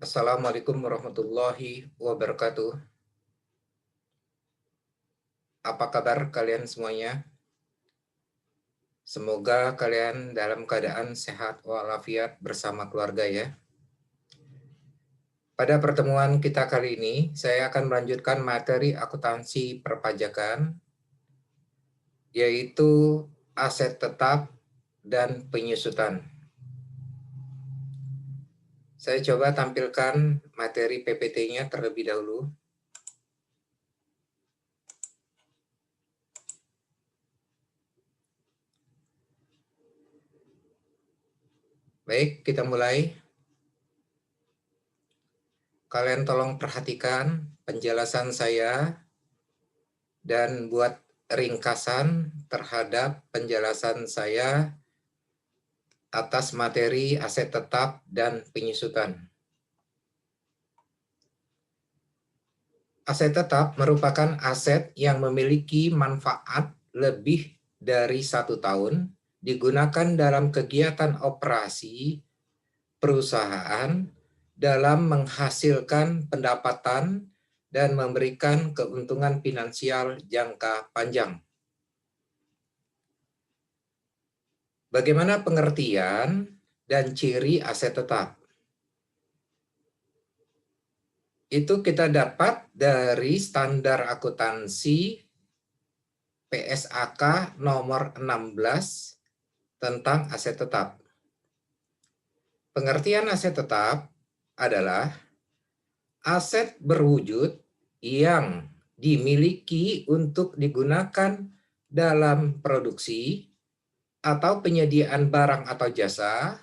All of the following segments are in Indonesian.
Assalamualaikum warahmatullahi wabarakatuh. Apa kabar kalian semuanya? Semoga kalian dalam keadaan sehat walafiat bersama keluarga ya. Pada pertemuan kita kali ini, saya akan melanjutkan materi akuntansi perpajakan, yaitu aset tetap dan penyusutan. Saya coba tampilkan materi PPT-nya terlebih dahulu. Baik, kita mulai. Kalian tolong perhatikan penjelasan saya dan buat ringkasan terhadap penjelasan saya atas materi aset tetap dan penyusutan. Aset tetap merupakan aset yang memiliki manfaat lebih dari 1 tahun, digunakan dalam kegiatan operasi perusahaan dalam menghasilkan pendapatan dan memberikan keuntungan finansial jangka panjang. Bagaimana pengertian dan ciri aset tetap? Itu kita dapat dari standar akuntansi PSAK nomor 16 tentang aset tetap. Pengertian aset tetap adalah aset berwujud yang dimiliki untuk digunakan dalam produksi atau penyediaan barang atau jasa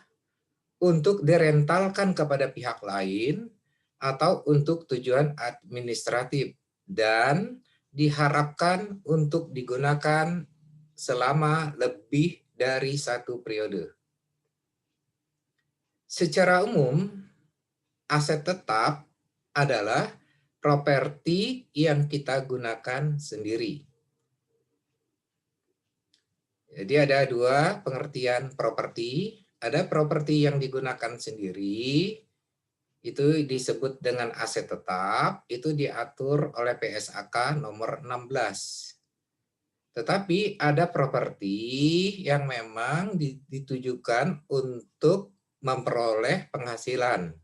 untuk direntalkan kepada pihak lain atau untuk tujuan administratif dan diharapkan untuk digunakan selama lebih dari 1 periode. Secara umum, aset tetap adalah properti yang kita gunakan sendiri. Jadi ada dua pengertian properti. Ada properti yang digunakan sendiri, itu disebut dengan aset tetap, itu diatur oleh PSAK nomor 16. Tetapi ada properti yang memang ditujukan untuk memperoleh penghasilan.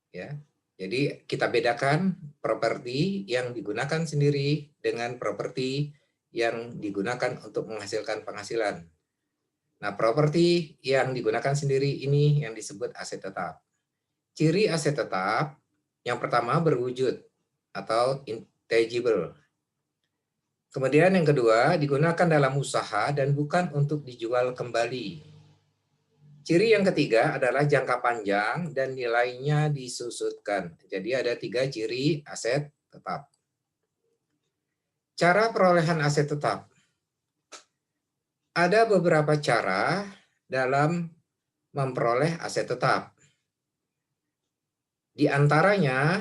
Ya. Jadi kita bedakan properti yang digunakan sendiri dengan properti yang digunakan untuk menghasilkan penghasilan. Nah, properti yang digunakan sendiri ini yang disebut aset tetap. Ciri aset tetap yang pertama berwujud atau intangible. Kemudian yang kedua digunakan dalam usaha dan bukan untuk dijual kembali. Ciri yang ketiga adalah jangka panjang dan nilainya disusutkan. Jadi ada 3 ciri aset tetap. Cara perolehan aset tetap. Ada beberapa cara dalam memperoleh aset tetap. Di antaranya,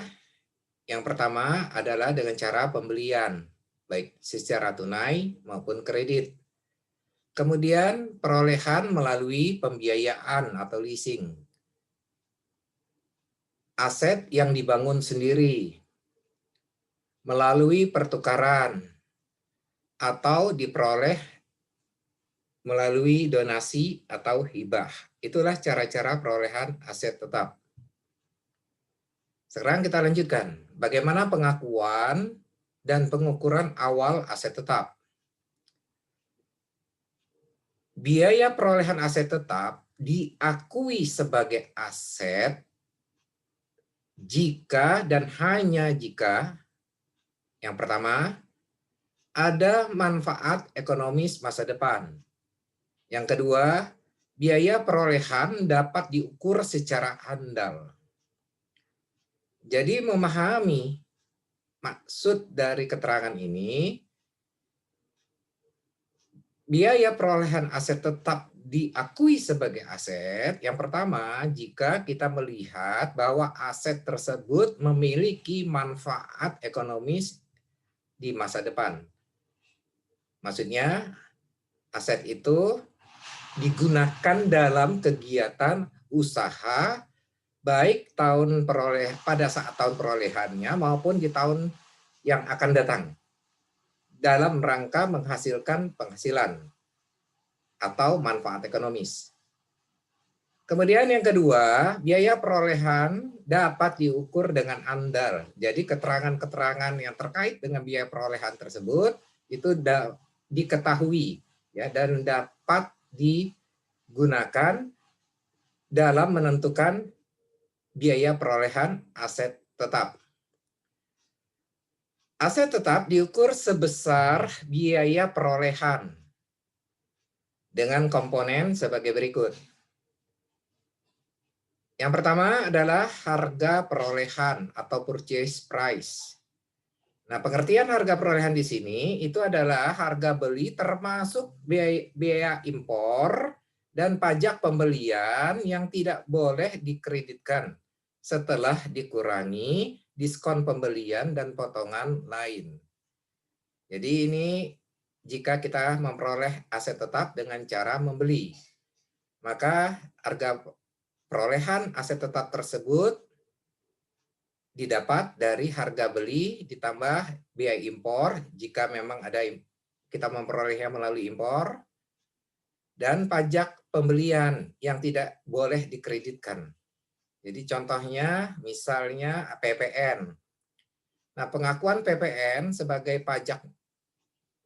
yang pertama adalah dengan cara pembelian, baik secara tunai maupun kredit. Kemudian perolehan melalui pembiayaan atau leasing. Aset yang dibangun sendiri, melalui pertukaran, atau diperoleh melalui donasi atau hibah. Itulah cara-cara perolehan aset tetap. Sekarang kita lanjutkan. Bagaimana pengakuan dan pengukuran awal aset tetap? Biaya perolehan aset tetap diakui sebagai aset jika dan hanya jika yang pertama ada manfaat ekonomis masa depan. Yang kedua, biaya perolehan dapat diukur secara handal. Jadi memahami maksud dari keterangan ini, biaya perolehan aset tetap diakui sebagai aset. Yang pertama, jika kita melihat bahwa aset tersebut memiliki manfaat ekonomis di masa depan. Maksudnya, aset itu digunakan dalam kegiatan usaha baik pada saat tahun perolehannya maupun di tahun yang akan datang dalam rangka menghasilkan penghasilan atau manfaat ekonomis. Kemudian yang kedua, biaya perolehan dapat diukur dengan andal. Jadi keterangan-keterangan yang terkait dengan biaya perolehan tersebut itu diketahui ya dan dapat digunakan dalam menentukan biaya perolehan aset tetap. Aset tetap diukur sebesar biaya perolehan dengan komponen sebagai berikut. Yang pertama adalah harga perolehan atau purchase price. Nah, pengertian harga perolehan di sini itu adalah harga beli termasuk biaya impor dan pajak pembelian yang tidak boleh dikreditkan setelah dikurangi diskon pembelian dan potongan lain. Jadi ini jika kita memperoleh aset tetap dengan cara membeli, maka harga perolehan aset tetap tersebut didapat dari harga beli ditambah biaya impor jika memang ada kita memperolehnya melalui impor dan pajak pembelian yang tidak boleh dikreditkan. Jadi contohnya misalnya PPN. Nah, pengakuan PPN sebagai pajak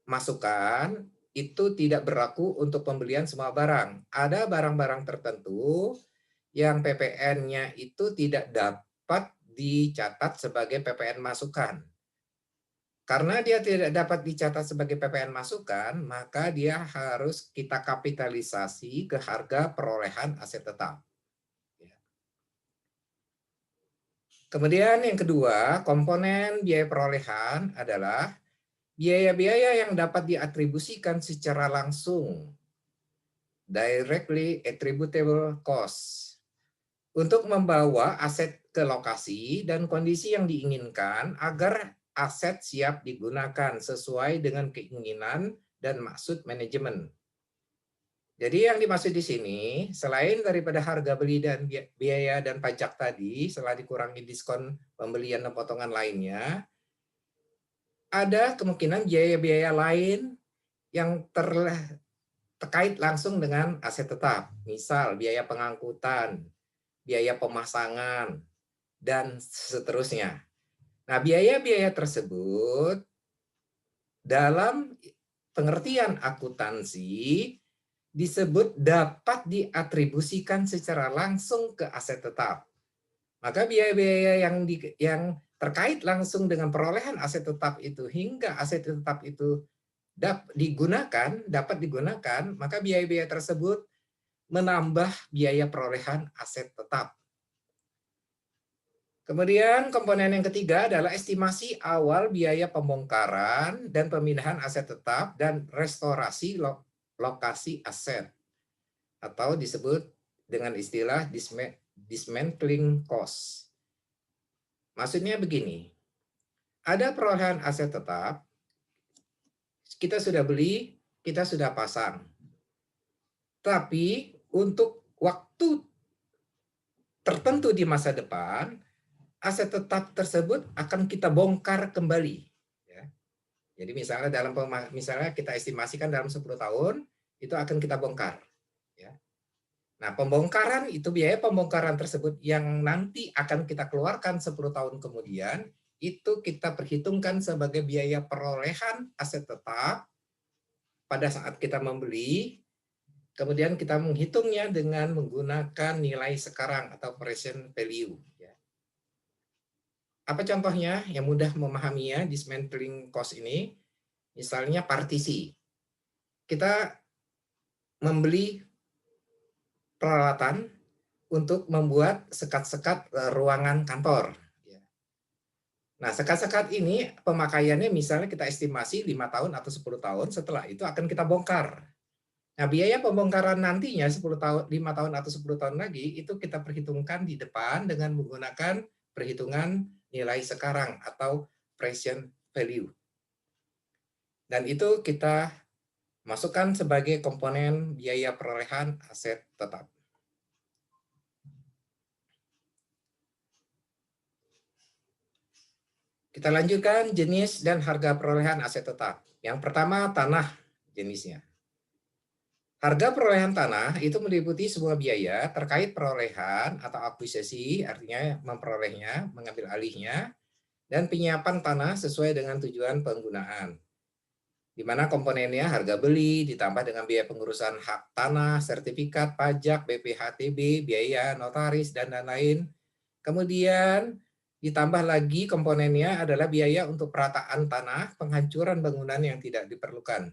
masukan itu tidak berlaku untuk pembelian semua barang. Ada barang-barang tertentu yang PPN-nya itu tidak dapat dicatat sebagai PPN masukan. Karena dia tidak dapat dicatat sebagai PPN masukan, maka dia harus kita kapitalisasi ke harga perolehan aset tetap. Kemudian yang kedua, komponen biaya perolehan adalah biaya-biaya yang dapat diatribusikan secara langsung, directly attributable cost, untuk membawa aset ke lokasi dan kondisi yang diinginkan agar aset siap digunakan sesuai dengan keinginan dan maksud manajemen. Jadi yang dimaksud di sini, selain daripada harga beli dan biaya dan pajak tadi, setelah dikurangi diskon pembelian dan potongan lainnya, ada kemungkinan biaya-biaya lain yang terkait langsung dengan aset tetap. Misal biaya pengangkutan, biaya pemasangan, dan seterusnya. Nah, biaya-biaya tersebut dalam pengertian akuntansi disebut dapat diatribusikan secara langsung ke aset tetap. Maka biaya-biaya yang terkait langsung dengan perolehan aset tetap itu hingga aset tetap itu dapat digunakan, maka biaya-biaya tersebut menambah biaya perolehan aset tetap. Kemudian komponen yang ketiga adalah estimasi awal biaya pembongkaran dan pemindahan aset tetap dan restorasi lokasi aset atau disebut dengan istilah dismantling cost. Maksudnya begini, ada perolehan aset tetap, kita sudah beli, kita sudah pasang. Tapi untuk waktu tertentu di masa depan, aset tetap tersebut akan kita bongkar kembali. Ya. Jadi misalnya kita estimasikan dalam 10 tahun, itu akan kita bongkar. Ya. Nah, pembongkaran itu biaya pembongkaran tersebut yang nanti akan kita keluarkan 10 tahun kemudian, itu kita perhitungkan sebagai biaya perolehan aset tetap pada saat kita membeli, kemudian kita menghitungnya dengan menggunakan nilai sekarang atau present value. Apa contohnya yang mudah memahaminya dismantling cost ini? Misalnya partisi. Kita membeli peralatan untuk membuat sekat-sekat ruangan kantor. Nah, sekat-sekat ini pemakaiannya misalnya kita estimasi 5 tahun atau 10 tahun, setelah itu akan kita bongkar. Nah, biaya pembongkaran nantinya 10 tahun, 5 tahun atau 10 tahun lagi itu kita perhitungkan di depan dengan menggunakan perhitungan nilai sekarang atau present value. Dan itu kita masukkan sebagai komponen biaya perolehan aset tetap. Kita lanjutkan jenis dan harga perolehan aset tetap. Yang pertama, tanah jenisnya. Harga perolehan tanah itu meliputi sebuah biaya terkait perolehan atau akuisisi, artinya memperolehnya, mengambil alihnya, dan penyiapan tanah sesuai dengan tujuan penggunaan. Di mana komponennya harga beli, ditambah dengan biaya pengurusan hak tanah, sertifikat, pajak, BPHTB, biaya notaris, dan lain-lain. Kemudian ditambah lagi komponennya adalah biaya untuk perataan tanah, penghancuran bangunan yang tidak diperlukan.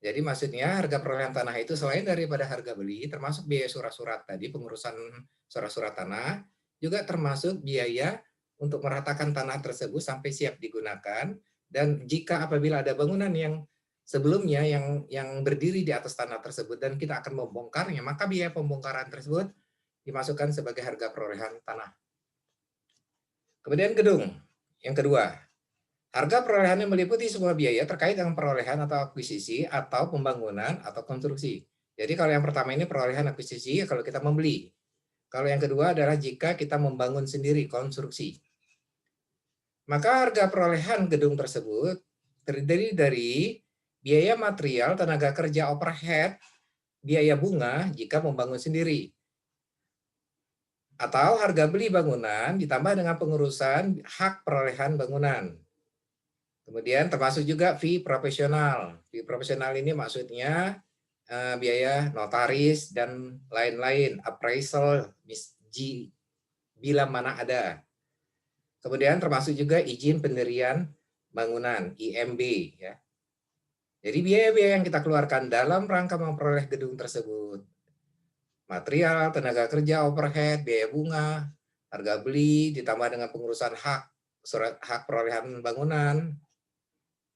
Jadi maksudnya harga perolehan tanah itu selain daripada harga beli, termasuk biaya surat-surat tadi, pengurusan surat-surat tanah, juga termasuk biaya untuk meratakan tanah tersebut sampai siap digunakan. Dan jika apabila ada bangunan yang sebelumnya yang berdiri di atas tanah tersebut dan kita akan membongkarnya, maka biaya pembongkaran tersebut dimasukkan sebagai harga perolehan tanah. Kemudian gedung, yang kedua. Harga perolehannya meliputi sebuah biaya terkait dengan perolehan atau akuisisi atau pembangunan atau konstruksi. Jadi kalau yang pertama ini perolehan akuisisi kalau kita membeli. Kalau yang kedua adalah jika kita membangun sendiri konstruksi. Maka harga perolehan gedung tersebut terdiri dari biaya material, tenaga kerja overhead, biaya bunga jika membangun sendiri. Atau harga beli bangunan ditambah dengan pengurusan hak perolehan bangunan. Kemudian termasuk juga fee profesional. Fee profesional ini maksudnya biaya notaris dan lain-lain, appraisal, bila mana ada. Kemudian termasuk juga izin pendirian bangunan, IMB. Ya. Jadi biaya-biaya yang kita keluarkan dalam rangka memperoleh gedung tersebut. Material, tenaga kerja, overhead, biaya bunga, harga beli, ditambah dengan pengurusan surat hak perolehan bangunan,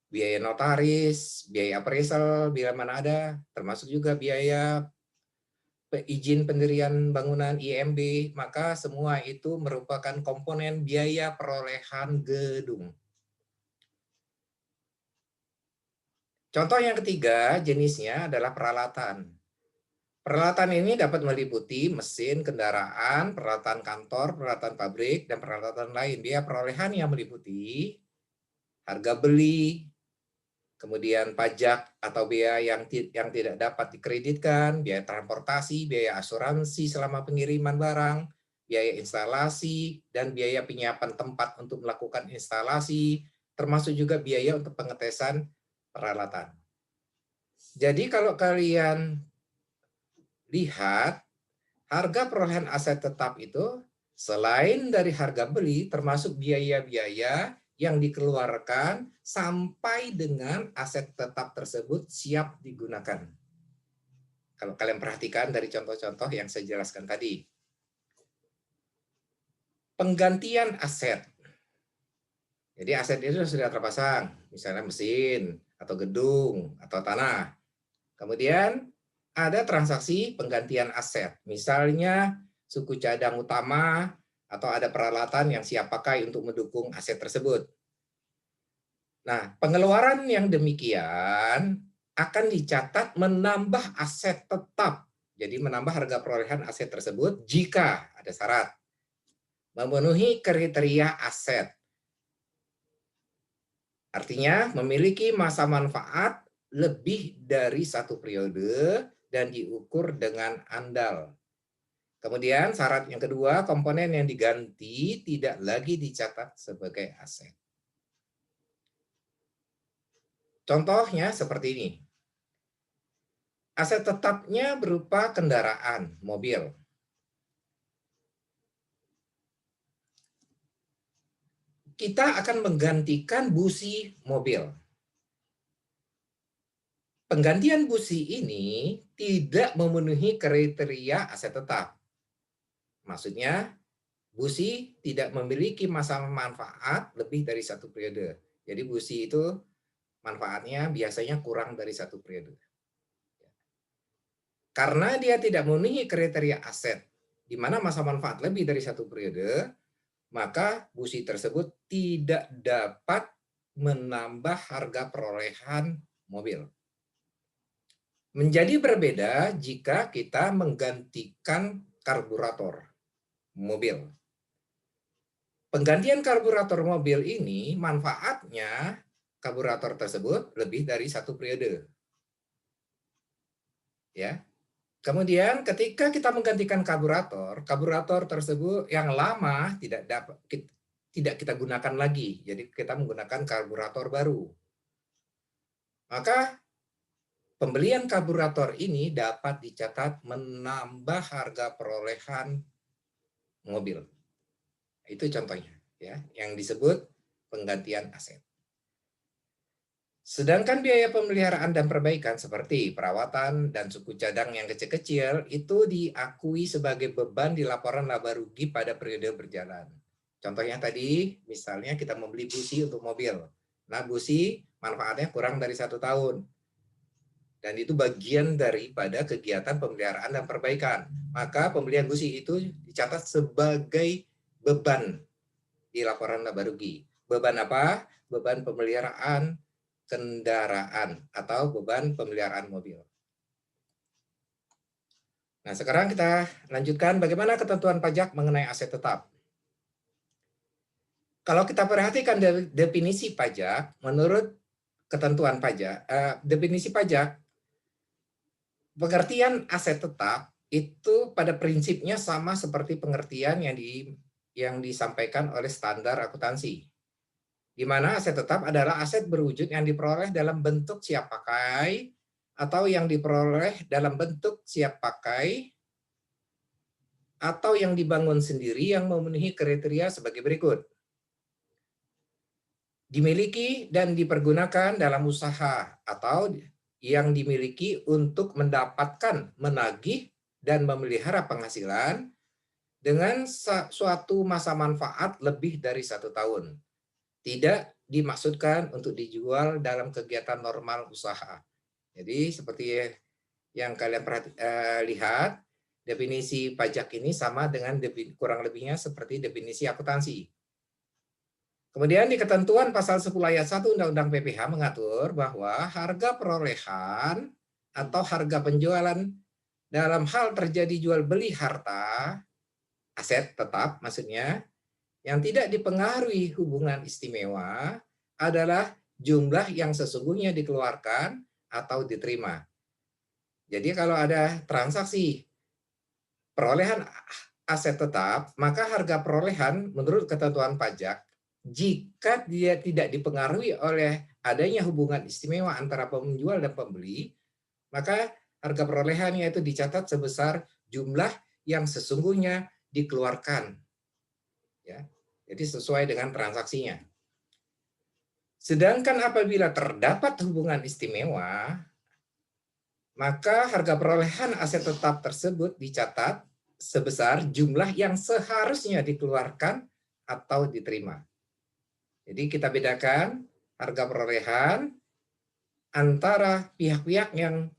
biaya notaris, biaya appraisal bila mana ada, termasuk juga biaya izin pendirian bangunan IMB, maka semua itu merupakan komponen biaya perolehan gedung. Contoh yang ketiga jenisnya adalah peralatan. Peralatan ini dapat meliputi mesin, kendaraan, peralatan kantor, peralatan pabrik, dan peralatan lain. Biaya perolehan yang meliputi harga beli, kemudian pajak atau biaya yang tidak dapat dikreditkan, biaya transportasi, biaya asuransi selama pengiriman barang, biaya instalasi, dan biaya penyiapan tempat untuk melakukan instalasi, termasuk juga biaya untuk pengetesan peralatan. Jadi kalau kalian lihat, harga perolehan aset tetap itu selain dari harga beli, termasuk biaya-biaya yang dikeluarkan sampai dengan aset tetap tersebut siap digunakan. Kalau kalian perhatikan dari contoh-contoh yang saya jelaskan tadi. Penggantian aset. Jadi aset itu sudah terpasang, misalnya mesin, atau gedung, atau tanah. Kemudian ada transaksi penggantian aset, misalnya suku cadang utama, atau ada peralatan yang siap pakai untuk mendukung aset tersebut. Nah, pengeluaran yang demikian akan dicatat menambah aset tetap. Jadi menambah harga perolehan aset tersebut jika ada syarat. Memenuhi kriteria aset. Artinya memiliki masa manfaat lebih dari 1 periode dan diukur dengan andal. Kemudian syarat yang kedua, komponen yang diganti tidak lagi dicatat sebagai aset. Contohnya seperti ini. Aset tetapnya berupa kendaraan, mobil. Kita akan menggantikan busi mobil. Penggantian busi ini tidak memenuhi kriteria aset tetap. Maksudnya, busi tidak memiliki masa manfaat lebih dari 1 periode. Jadi busi itu manfaatnya biasanya kurang dari 1 periode. Karena dia tidak memenuhi kriteria aset, di mana masa manfaat lebih dari 1 periode, maka busi tersebut tidak dapat menambah harga perolehan mobil. Menjadi berbeda jika kita menggantikan karburator mobil. Penggantian karburator mobil ini manfaatnya karburator tersebut lebih dari 1 periode. Ya. Kemudian ketika kita menggantikan karburator tersebut yang lama tidak kita gunakan lagi. Jadi kita menggunakan karburator baru. Maka pembelian karburator ini dapat dicatat menambah harga perolehan mobil. Itu contohnya, ya, yang disebut penggantian aset. Sedangkan biaya pemeliharaan dan perbaikan seperti perawatan dan suku cadang yang kecil-kecil itu diakui sebagai beban di laporan laba rugi pada periode berjalan. Contohnya tadi, misalnya kita membeli busi untuk mobil. Nah, busi manfaatnya kurang dari 1 tahun. Dan itu bagian daripada kegiatan pemeliharaan dan perbaikan. Maka pembelian busi itu dicatat sebagai beban di laporan laba rugi. Beban apa? Beban pemeliharaan kendaraan atau beban pemeliharaan mobil. Nah, sekarang kita lanjutkan bagaimana ketentuan pajak mengenai aset tetap. Kalau kita perhatikan definisi pajak, menurut ketentuan pajak, definisi pajak, pengertian aset tetap itu pada prinsipnya sama seperti pengertian yang disampaikan oleh standar akuntansi, di mana aset tetap adalah aset berwujud yang diperoleh dalam bentuk siap pakai atau yang diperoleh dalam bentuk siap pakai atau yang dibangun sendiri yang memenuhi kriteria sebagai berikut. Dimiliki dan dipergunakan dalam usaha atau yang dimiliki untuk mendapatkan, menagih, dan memelihara penghasilan dengan suatu masa manfaat lebih dari 1 tahun. Tidak dimaksudkan untuk dijual dalam kegiatan normal usaha. Jadi seperti yang kalian lihat, definisi pajak ini sama dengan kurang lebihnya seperti definisi akuntansi. Kemudian di ketentuan pasal 10 ayat 1 Undang-Undang PPH mengatur bahwa harga perolehan atau harga penjualan dalam hal terjadi jual beli harta, aset tetap maksudnya, yang tidak dipengaruhi hubungan istimewa adalah jumlah yang sesungguhnya dikeluarkan atau diterima. Jadi kalau ada transaksi perolehan aset tetap, maka harga perolehan menurut ketentuan pajak, jika dia tidak dipengaruhi oleh adanya hubungan istimewa antara penjual dan pembeli, maka harga perolehannya itu dicatat sebesar jumlah yang sesungguhnya dikeluarkan. Ya. Jadi sesuai dengan transaksinya. Sedangkan apabila terdapat hubungan istimewa, maka harga perolehan aset tetap tersebut dicatat sebesar jumlah yang seharusnya dikeluarkan atau diterima. Jadi kita bedakan harga perolehan antara pihak-pihak yang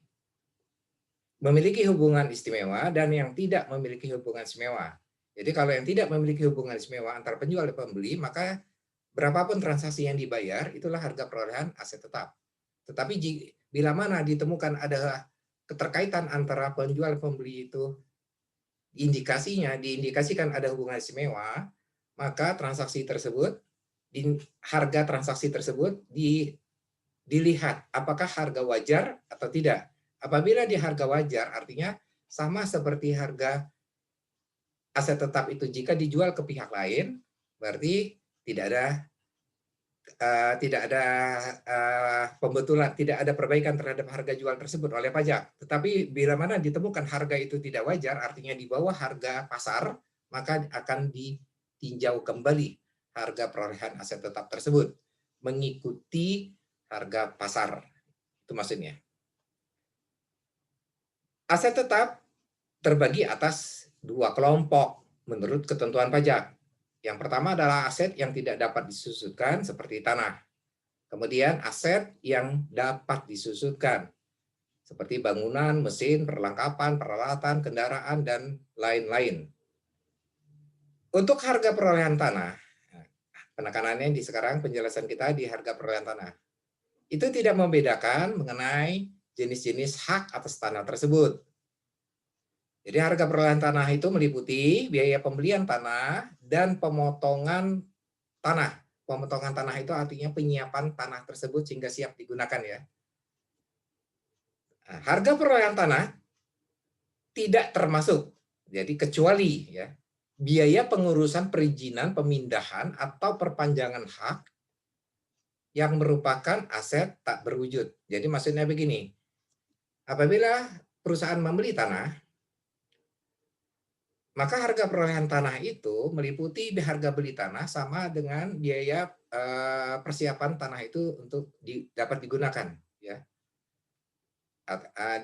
memiliki hubungan istimewa dan yang tidak memiliki hubungan istimewa. Jadi kalau yang tidak memiliki hubungan istimewa antara penjual dan pembeli, maka berapapun transaksi yang dibayar, itulah harga perolehan aset tetap. Tetapi bila mana ditemukan ada keterkaitan antara penjual dan pembeli itu, diindikasikan ada hubungan istimewa, maka transaksi tersebut, harga transaksi tersebut dilihat apakah harga wajar atau tidak. Apabila di harga wajar, artinya sama seperti harga aset tetap itu jika dijual ke pihak lain, berarti tidak ada pembetulan, tidak ada perbaikan terhadap harga jual tersebut oleh pajak. Tetapi bila mana ditemukan harga itu tidak wajar, artinya di bawah harga pasar, maka akan ditinjau kembali harga perolehan aset tetap tersebut mengikuti harga pasar. Itu maksudnya. Aset tetap terbagi atas 2 kelompok menurut ketentuan pajak. Yang pertama adalah aset yang tidak dapat disusutkan seperti tanah. Kemudian aset yang dapat disusutkan seperti bangunan, mesin, perlengkapan, peralatan, kendaraan, dan lain-lain. Untuk harga perolehan tanah, penekanannya di sekarang penjelasan kita di harga perolehan tanah, itu tidak membedakan mengenai jenis-jenis hak atas tanah tersebut. Jadi harga perolehan tanah itu meliputi biaya pembelian tanah dan pemotongan tanah. Pemotongan tanah itu artinya penyiapan tanah tersebut sehingga siap digunakan ya. Nah, harga perolehan tanah tidak termasuk. Jadi kecuali ya biaya pengurusan perizinan pemindahan atau perpanjangan hak yang merupakan aset tak berwujud. Jadi maksudnya begini, apabila perusahaan membeli tanah, maka harga perolehan tanah itu meliputi harga beli tanah sama dengan biaya persiapan tanah itu untuk dapat digunakan, ya.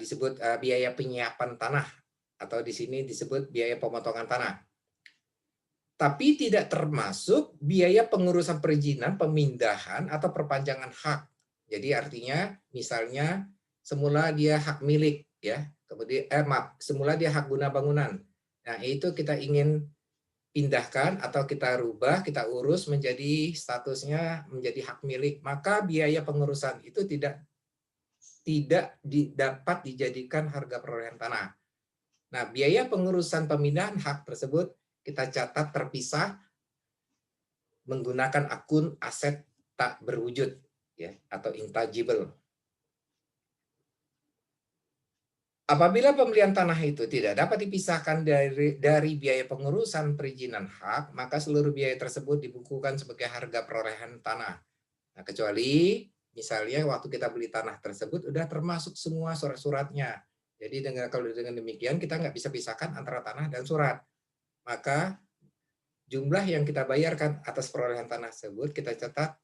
Disebut biaya penyiapan tanah atau di sini disebut biaya pemotongan tanah. Tapi tidak termasuk biaya pengurusan perizinan, pemindahan atau perpanjangan hak. Jadi artinya misalnya semula dia hak milik, ya, kemudian semula dia hak guna bangunan. Nah, itu kita ingin pindahkan atau kita rubah, kita urus menjadi statusnya menjadi hak milik, maka biaya pengurusan itu tidak dapat dijadikan harga perolehan tanah. Nah, biaya pengurusan pemindahan hak tersebut kita catat terpisah menggunakan akun aset tak berwujud, ya, atau intangible. Apabila pembelian tanah itu tidak dapat dipisahkan dari biaya pengurusan perizinan hak, maka seluruh biaya tersebut dibukukan sebagai harga perolehan tanah. Nah, kecuali misalnya waktu kita beli tanah tersebut udah termasuk semua surat-suratnya. Jadi kalau dengan demikian kita nggak bisa pisahkan antara tanah dan surat. Maka jumlah yang kita bayarkan atas perolehan tanah tersebut kita catat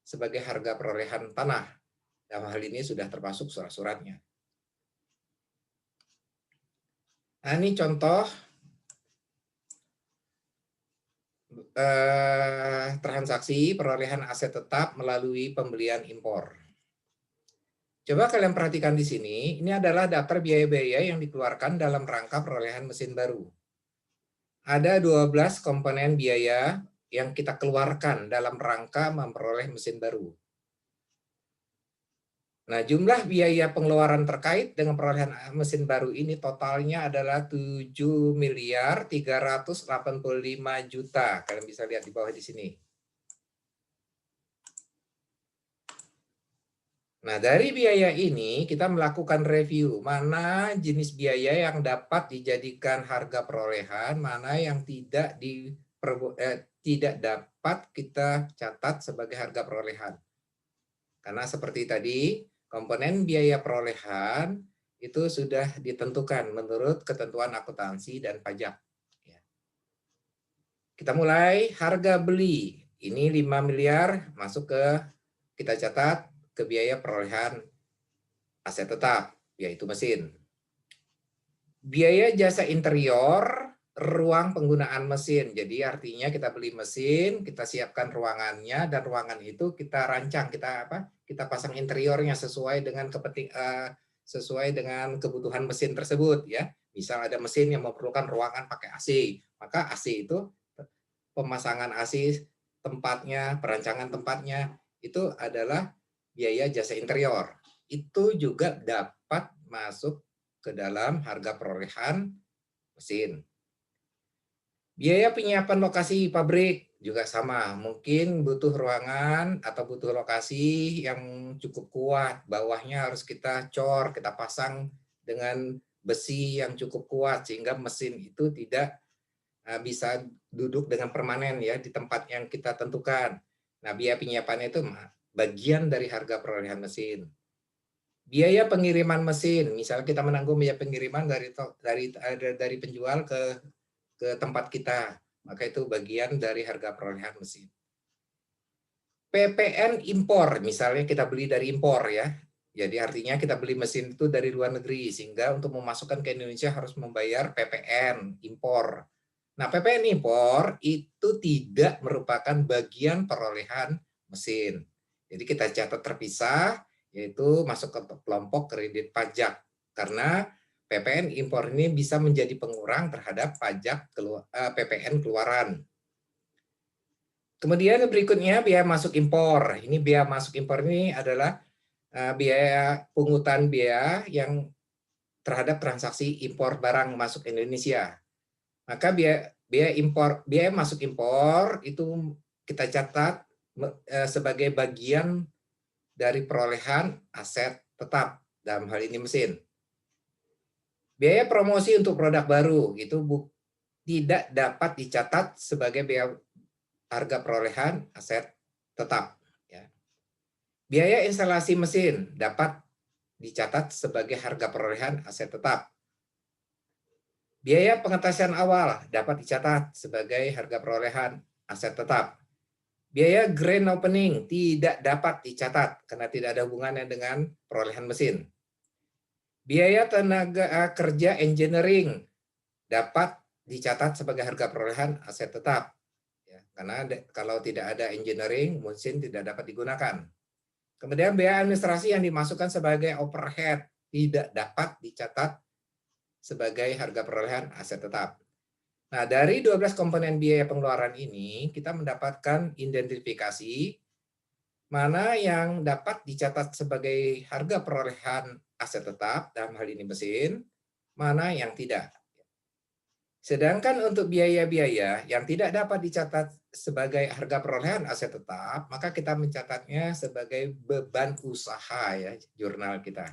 sebagai harga perolehan tanah. Dalam hal ini sudah termasuk surat-suratnya. Nah, ini contoh transaksi perolehan aset tetap melalui pembelian impor. Coba kalian perhatikan di sini, ini adalah daftar biaya-biaya yang dikeluarkan dalam rangka perolehan mesin baru. Ada 12 komponen biaya yang kita keluarkan dalam rangka memperoleh mesin baru. Nah, jumlah biaya pengeluaran terkait dengan perolehan mesin baru ini totalnya adalah 7.385.000.000. Kalian bisa lihat di bawah di sini. Nah, dari biaya ini kita melakukan review mana jenis biaya yang dapat dijadikan harga perolehan, mana yang tidak dapat kita catat sebagai harga perolehan. Karena seperti tadi, komponen biaya perolehan itu sudah ditentukan menurut ketentuan akuntansi dan pajak. Kita mulai harga beli. Ini 5 miliar masuk ke, kita catat ke biaya perolehan aset tetap, yaitu mesin. Biaya jasa interior, ruang penggunaan mesin. Jadi artinya kita beli mesin, kita siapkan ruangannya, dan ruangan itu kita rancang, kita pasang interiornya sesuai dengan kebutuhan mesin tersebut, ya. Misal ada mesin yang memerlukan ruangan pakai AC, maka AC itu pemasangan AC tempatnya, perancangan tempatnya itu adalah biaya jasa interior. Itu juga dapat masuk ke dalam harga perolehan mesin. Biaya penyiapan lokasi pabrik juga sama. Mungkin butuh ruangan atau butuh lokasi yang cukup kuat. Bawahnya harus kita cor, kita pasang dengan besi yang cukup kuat sehingga mesin itu tidak bisa duduk dengan permanen ya di tempat yang kita tentukan. Nah, biaya penyiapannya itu bagian dari harga perolehan mesin. Biaya pengiriman mesin, misalnya kita menanggung biaya pengiriman dari penjual ke tempat kita, maka itu bagian dari harga perolehan mesin. PPN impor, misalnya kita beli dari impor ya. Jadi artinya kita beli mesin itu dari luar negeri, sehingga untuk memasukkan ke Indonesia harus membayar PPN impor. Nah, PPN impor itu tidak merupakan bagian perolehan mesin. Jadi kita catat terpisah, yaitu masuk ke kelompok kredit pajak. Karena PPN impor ini bisa menjadi pengurang terhadap pajak PPN keluaran. Kemudian berikutnya biaya masuk impor. Ini biaya masuk impor ini adalah biaya pungutan biaya yang terhadap transaksi impor barang masuk Indonesia. Maka biaya masuk impor itu kita catat sebagai bagian dari perolehan aset tetap, dalam hal ini mesin. Biaya promosi untuk produk baru itu tidak dapat dicatat sebagai biaya harga perolehan aset tetap. Ya. Biaya instalasi mesin dapat dicatat sebagai harga perolehan aset tetap. Biaya pengetasan awal dapat dicatat sebagai harga perolehan aset tetap. Biaya grand opening tidak dapat dicatat karena tidak ada hubungannya dengan perolehan mesin. Biaya tenaga kerja engineering dapat dicatat sebagai harga perolehan aset tetap. Ya, karena kalau tidak ada engineering, mesin tidak dapat digunakan. Kemudian biaya administrasi yang dimasukkan sebagai overhead tidak dapat dicatat sebagai harga perolehan aset tetap. Nah, dari 12 komponen biaya pengeluaran ini, kita mendapatkan identifikasi mana yang dapat dicatat sebagai harga perolehan aset tetap, dalam hal ini mesin, mana yang tidak. Sedangkan untuk biaya-biaya yang tidak dapat dicatat sebagai harga perolehan aset tetap, maka kita mencatatnya sebagai beban usaha ya, jurnal kita.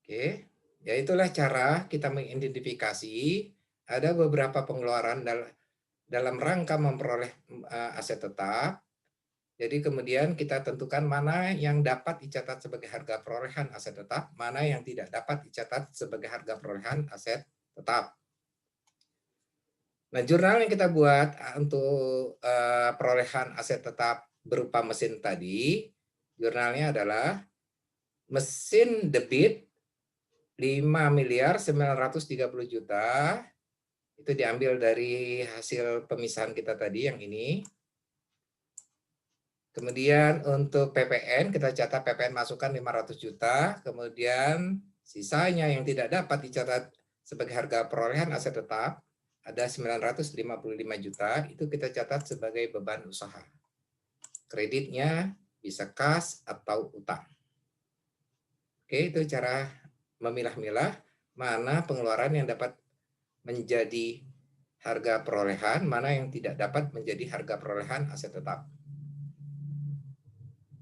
Oke, ya itulah cara kita mengidentifikasi ada beberapa pengeluaran dalam rangka memperoleh aset tetap. Jadi kemudian kita tentukan mana yang dapat dicatat sebagai harga perolehan aset tetap, mana yang tidak dapat dicatat sebagai harga perolehan aset tetap. Nah, jurnal yang kita buat untuk perolehan aset tetap berupa mesin tadi, jurnalnya adalah mesin debit 5.930.000.000, itu diambil dari hasil pemisahan kita tadi yang ini. Kemudian untuk PPN, kita catat PPN masukkan 500 juta, kemudian sisanya yang tidak dapat dicatat sebagai harga perolehan aset tetap, ada 955 juta, itu kita catat sebagai beban usaha. Kreditnya bisa kas atau utang. Oke, itu cara memilah-milah mana pengeluaran yang dapat menjadi harga perolehan, mana yang tidak dapat menjadi harga perolehan aset tetap.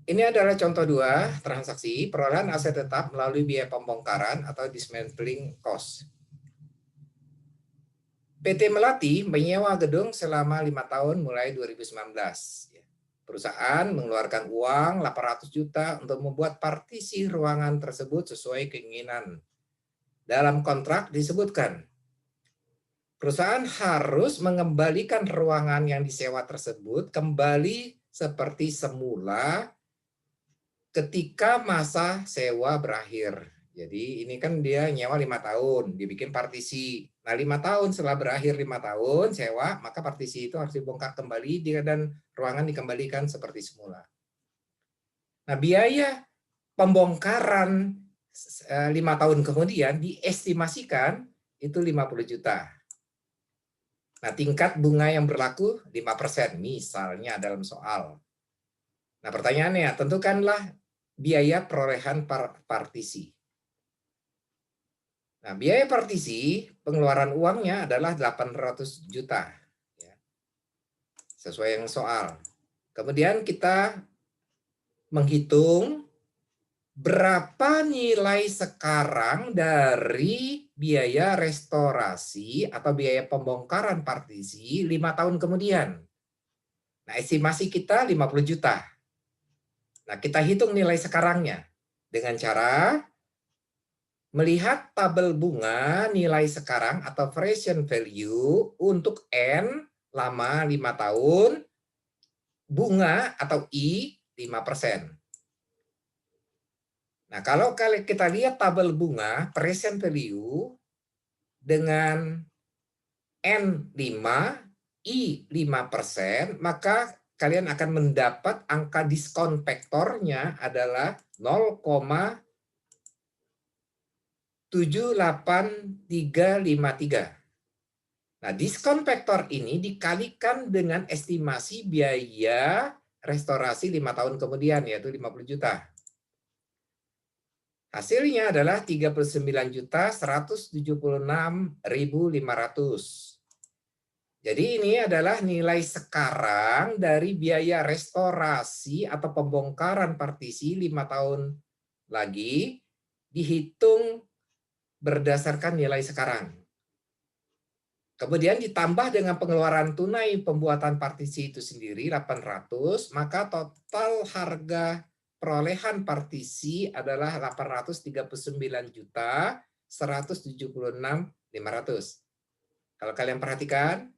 Ini adalah contoh 2 transaksi perolehan aset tetap melalui biaya pembongkaran atau dismantling cost. PT Melati menyewa gedung selama 5 tahun mulai 2019. Perusahaan mengeluarkan uang 800 juta untuk membuat partisi ruangan tersebut sesuai keinginan. Dalam kontrak disebutkan, perusahaan harus mengembalikan ruangan yang disewa tersebut kembali seperti semula ketika masa sewa berakhir. Jadi ini kan dia nyewa 5 tahun, dibikin partisi. Nah 5 tahun setelah berakhir 5 tahun sewa, maka partisi itu harus dibongkar kembali dan ruangan dikembalikan seperti semula. Nah biaya pembongkaran 5 tahun kemudian diestimasikan itu 50 juta. Nah tingkat bunga yang berlaku 5% misalnya dalam soal. Nah pertanyaannya, tentukanlah biaya perolehan partisi. Nah, biaya partisi, pengeluaran uangnya adalah 800 juta. Sesuai yang soal. Kemudian kita menghitung berapa nilai sekarang dari biaya restorasi atau biaya pembongkaran partisi 5 tahun kemudian. Nah, estimasi kita 50 juta. Nah, kita hitung nilai sekarangnya dengan cara melihat tabel bunga nilai sekarang atau present value untuk N lama 5 tahun, bunga atau I 5%. Nah, kalau kita lihat tabel bunga present value dengan N5, I 5%, maka kalian akan mendapat angka diskon faktornya adalah 0,78353. Nah, diskon faktor ini dikalikan dengan estimasi biaya restorasi 5 tahun kemudian, yaitu 50 juta. Hasilnya adalah 39.176.500. Jadi ini adalah nilai sekarang dari biaya restorasi atau pembongkaran partisi 5 tahun lagi dihitung berdasarkan nilai sekarang. Kemudian ditambah dengan pengeluaran tunai pembuatan partisi itu sendiri 800, maka total harga perolehan partisi adalah 839.176.500. Kalau kalian perhatikan,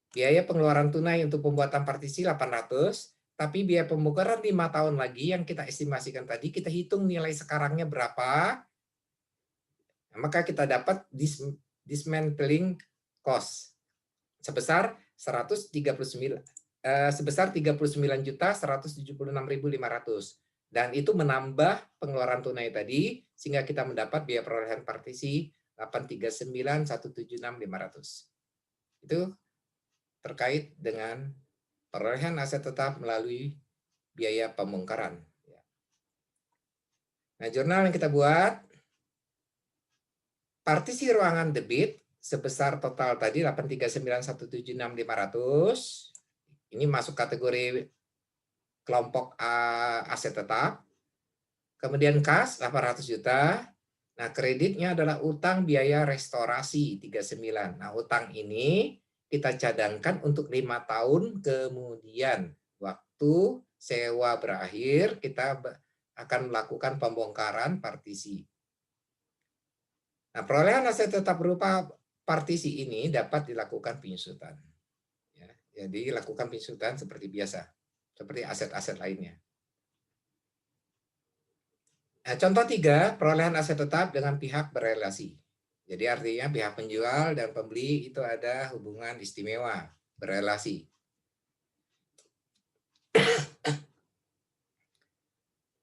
biaya pengeluaran tunai untuk pembuatan partisi 800, tapi biaya pembongkaran 5 tahun lagi yang kita estimasikan tadi, kita hitung nilai sekarangnya berapa, maka kita dapat dismantling cost sebesar 39.176.500, dan itu menambah pengeluaran tunai tadi sehingga kita mendapat biaya perolehan partisi 839.176.500. Itu terkait dengan perolehan aset tetap melalui biaya pembongkaran. Nah, jurnal yang kita buat, partisi ruangan debit sebesar total tadi 839.176.500. Ini masuk kategori kelompok aset tetap. Kemudian kas 800 juta. Nah, kreditnya adalah utang biaya restorasi 39. Nah, utang ini kita cadangkan untuk 5 tahun kemudian. Waktu sewa berakhir, kita akan melakukan pembongkaran partisi. Nah, perolehan aset tetap berupa partisi ini dapat dilakukan penyusutan. Ya, jadi lakukan penyusutan seperti biasa, seperti aset-aset lainnya. Nah, contoh 3, perolehan aset tetap dengan pihak berelasi. Jadi artinya pihak penjual dan pembeli itu ada hubungan istimewa, berelasi.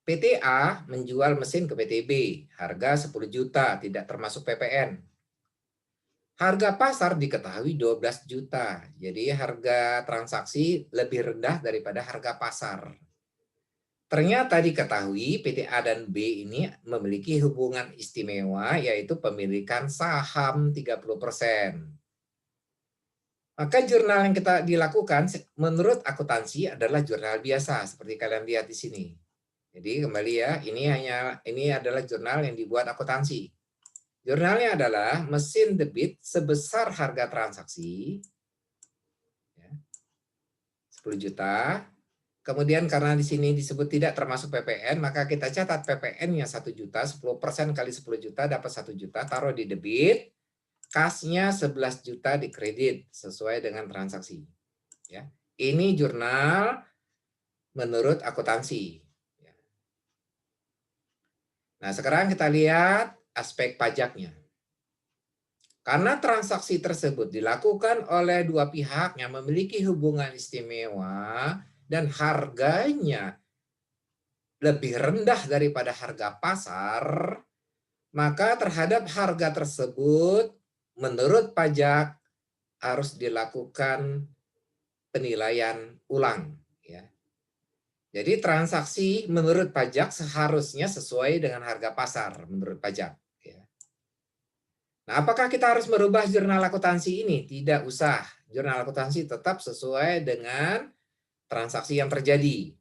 PT A menjual mesin ke PT B, harga 10 juta, tidak termasuk PPN. Harga pasar diketahui 12 juta, jadi harga transaksi lebih rendah daripada harga pasar. Ternyata diketahui PT A dan B ini memiliki hubungan istimewa, yaitu pemilikan saham 30%. Maka jurnal yang kita dilakukan menurut akuntansi adalah jurnal biasa, seperti kalian lihat di sini. Jadi kembali ya, ini adalah jurnal yang dibuat akuntansi. Jurnalnya adalah mesin debit sebesar harga transaksi 10 juta. Kemudian karena di sini disebut tidak termasuk PPN, maka kita catat PPN-nya 1 juta, 10% kali 10 juta dapat 1 juta, taruh di debit, kasnya 11 juta di kredit sesuai dengan transaksi. Ya. Ini jurnal menurut akuntansi. Nah, sekarang kita lihat aspek pajaknya. Karena transaksi tersebut dilakukan oleh dua pihak yang memiliki hubungan istimewa dan harganya lebih rendah daripada harga pasar, maka terhadap harga tersebut menurut pajak harus dilakukan penilaian ulang. Ya. Jadi transaksi menurut pajak seharusnya sesuai dengan harga pasar menurut pajak. Nah, apakah kita harus merubah jurnal akuntansi ini? Tidak usah. Jurnal akuntansi tetap sesuai dengan transaksi yang terjadi.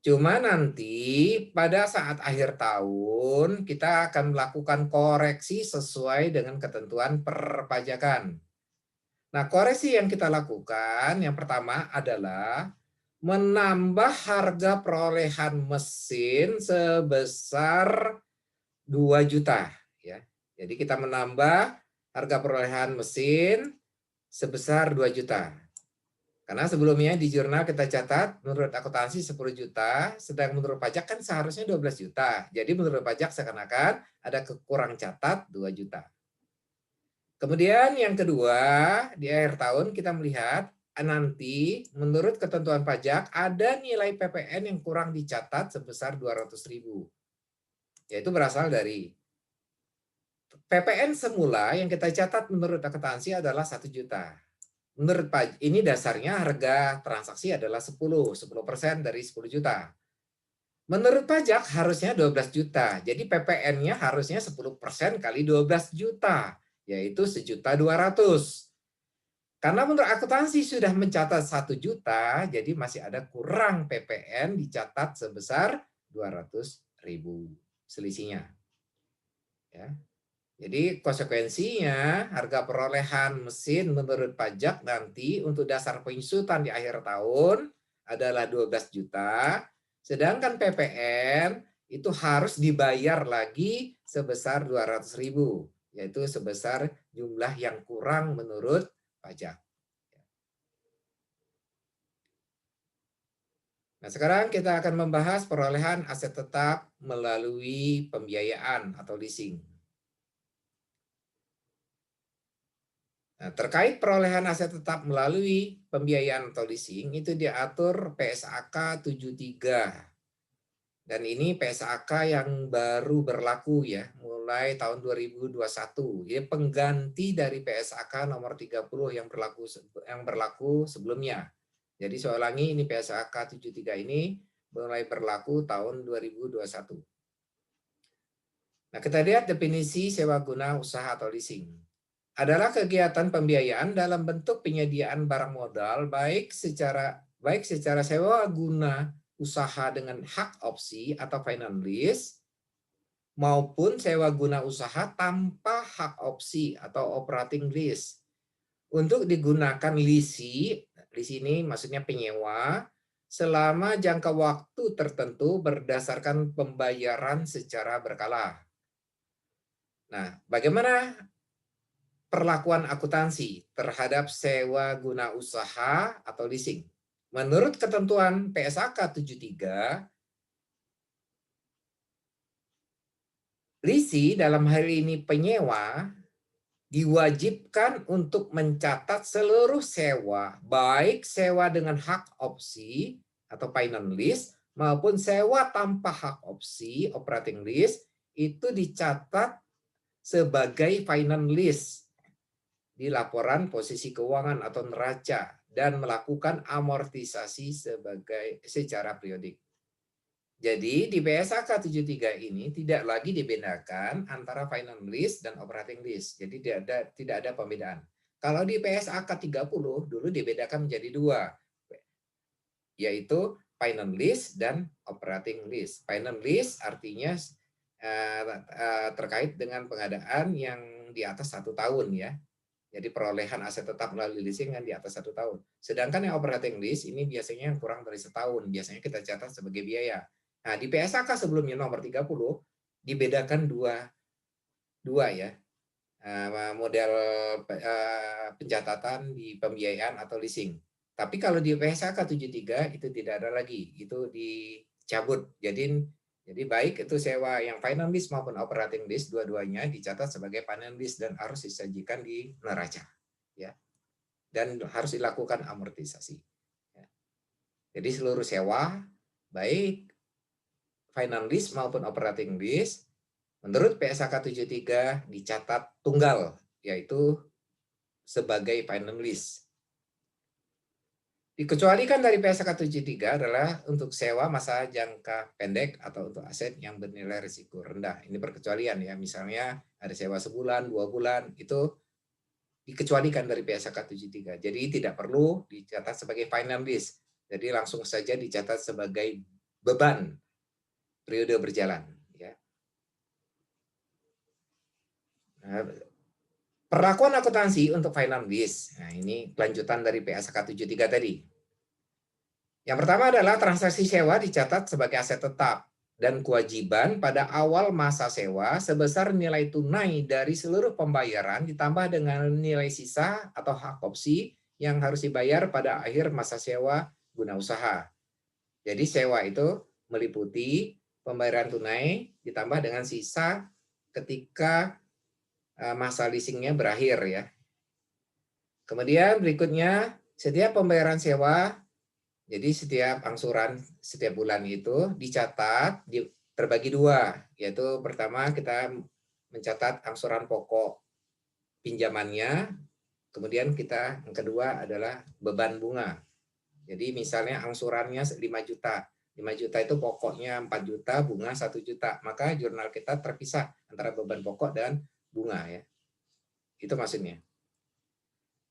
Cuma nanti pada saat akhir tahun kita akan melakukan koreksi sesuai dengan ketentuan perpajakan. Nah, koreksi yang kita lakukan yang pertama adalah menambah harga perolehan mesin sebesar 2 juta. Ya. Jadi kita menambah harga perolehan mesin sebesar 2 juta. Karena sebelumnya di jurnal kita catat menurut akuntansi 10 juta, sedang menurut pajak kan seharusnya 12 juta. Jadi menurut pajak seakan-akan ada kekurang catat 2 juta. Kemudian yang kedua, di akhir tahun kita melihat nanti menurut ketentuan pajak ada nilai PPN yang kurang dicatat sebesar 200.000. Yaitu berasal dari PPN semula yang kita catat menurut akuntansi adalah 1 juta. Menurut pajak, ini dasarnya harga transaksi adalah 10% dari 10 juta. Menurut pajak harusnya 12 juta. Jadi PPN-nya harusnya 10% kali 12 juta, yaitu 1.200.000. Karena menurut akuntansi sudah mencatat 1 juta, jadi masih ada kurang PPN dicatat sebesar 200.000 selisihnya. Ya. Jadi konsekuensinya harga perolehan mesin menurut pajak nanti untuk dasar penyusutan di akhir tahun adalah 12 juta, sedangkan PPN itu harus dibayar lagi sebesar 200.000, yaitu sebesar jumlah yang kurang menurut pajak. Nah, sekarang kita akan membahas perolehan aset tetap melalui pembiayaan atau leasing. Nah, terkait perolehan aset tetap melalui pembiayaan atau leasing itu diatur PSAK 73. Dan ini PSAK yang baru berlaku ya, mulai tahun 2021. Ya, pengganti dari PSAK nomor 30 yang berlaku sebelumnya. Jadi saya ulangi, ini PSAK 73 ini mulai berlaku tahun 2021. Nah, kita lihat definisi sewa guna usaha atau leasing. Adalah kegiatan pembiayaan dalam bentuk penyediaan barang modal baik secara sewa guna usaha dengan hak opsi atau finance lease maupun sewa guna usaha tanpa hak opsi atau operating lease. Untuk digunakan lease ini maksudnya penyewa selama jangka waktu tertentu berdasarkan pembayaran secara berkala. Nah, bagaimana perlakuan akuntansi terhadap sewa guna usaha atau leasing? Menurut ketentuan PSAK 73, leasing dalam hal ini penyewa diwajibkan untuk mencatat seluruh sewa, baik sewa dengan hak opsi atau finance lease maupun sewa tanpa hak opsi operating lease itu dicatat sebagai finance lease di laporan posisi keuangan atau neraca dan melakukan amortisasi secara periodik. Jadi di PSAK 73 ini tidak lagi dibedakan antara finance lease dan operating lease. Jadi tidak ada pembedaan. Kalau di PSAK 30 dulu dibedakan menjadi dua, yaitu finance lease dan operating lease. Finance lease artinya terkait dengan pengadaan yang di atas 1 tahun ya. Jadi perolehan aset tetap melalui leasing kan di atas 1 tahun. Sedangkan yang operating lease ini biasanya yang kurang dari setahun. Biasanya kita catat sebagai biaya. Nah, di PSAK sebelumnya nomor 30 dibedakan dua ya. Model pencatatan di pembiayaan atau leasing. Tapi kalau di PSAK 73 itu tidak ada lagi. Itu dicabut. Jadi baik itu sewa yang finance lease maupun operating lease dua-duanya dicatat sebagai finance lease dan harus disajikan di neraca ya. Dan harus dilakukan amortisasi. Ya. Jadi seluruh sewa baik finance lease maupun operating lease menurut PSAK 73 dicatat tunggal yaitu sebagai finance lease. Dikecualikan dari PSAK 73 adalah untuk sewa masa jangka pendek atau untuk aset yang bernilai risiko rendah. Ini perkecualian ya, misalnya ada sewa sebulan, 2 bulan, itu dikecualikan dari PSAK 73. Jadi tidak perlu dicatat sebagai finance lease. Jadi langsung saja dicatat sebagai beban periode berjalan. Ya. Nah, perlakuan akuntansi untuk finance lease. Nah, ini kelanjutan dari PSAK 73 tadi. Yang pertama adalah transaksi sewa dicatat sebagai aset tetap dan kewajiban pada awal masa sewa sebesar nilai tunai dari seluruh pembayaran ditambah dengan nilai sisa atau hak opsi yang harus dibayar pada akhir masa sewa guna usaha. Jadi sewa itu meliputi pembayaran tunai ditambah dengan sisa ketika masa leasingnya berakhir ya. Kemudian berikutnya setiap pembayaran sewa, jadi setiap angsuran setiap bulan itu dicatat terbagi dua, yaitu pertama kita mencatat angsuran pokok pinjamannya, kemudian yang kedua adalah beban bunga. Jadi misalnya angsurannya 5 juta. 5 juta itu pokoknya 4 juta, bunga 1 juta. Maka jurnal kita terpisah antara beban pokok dan bunga ya. Itu maksudnya.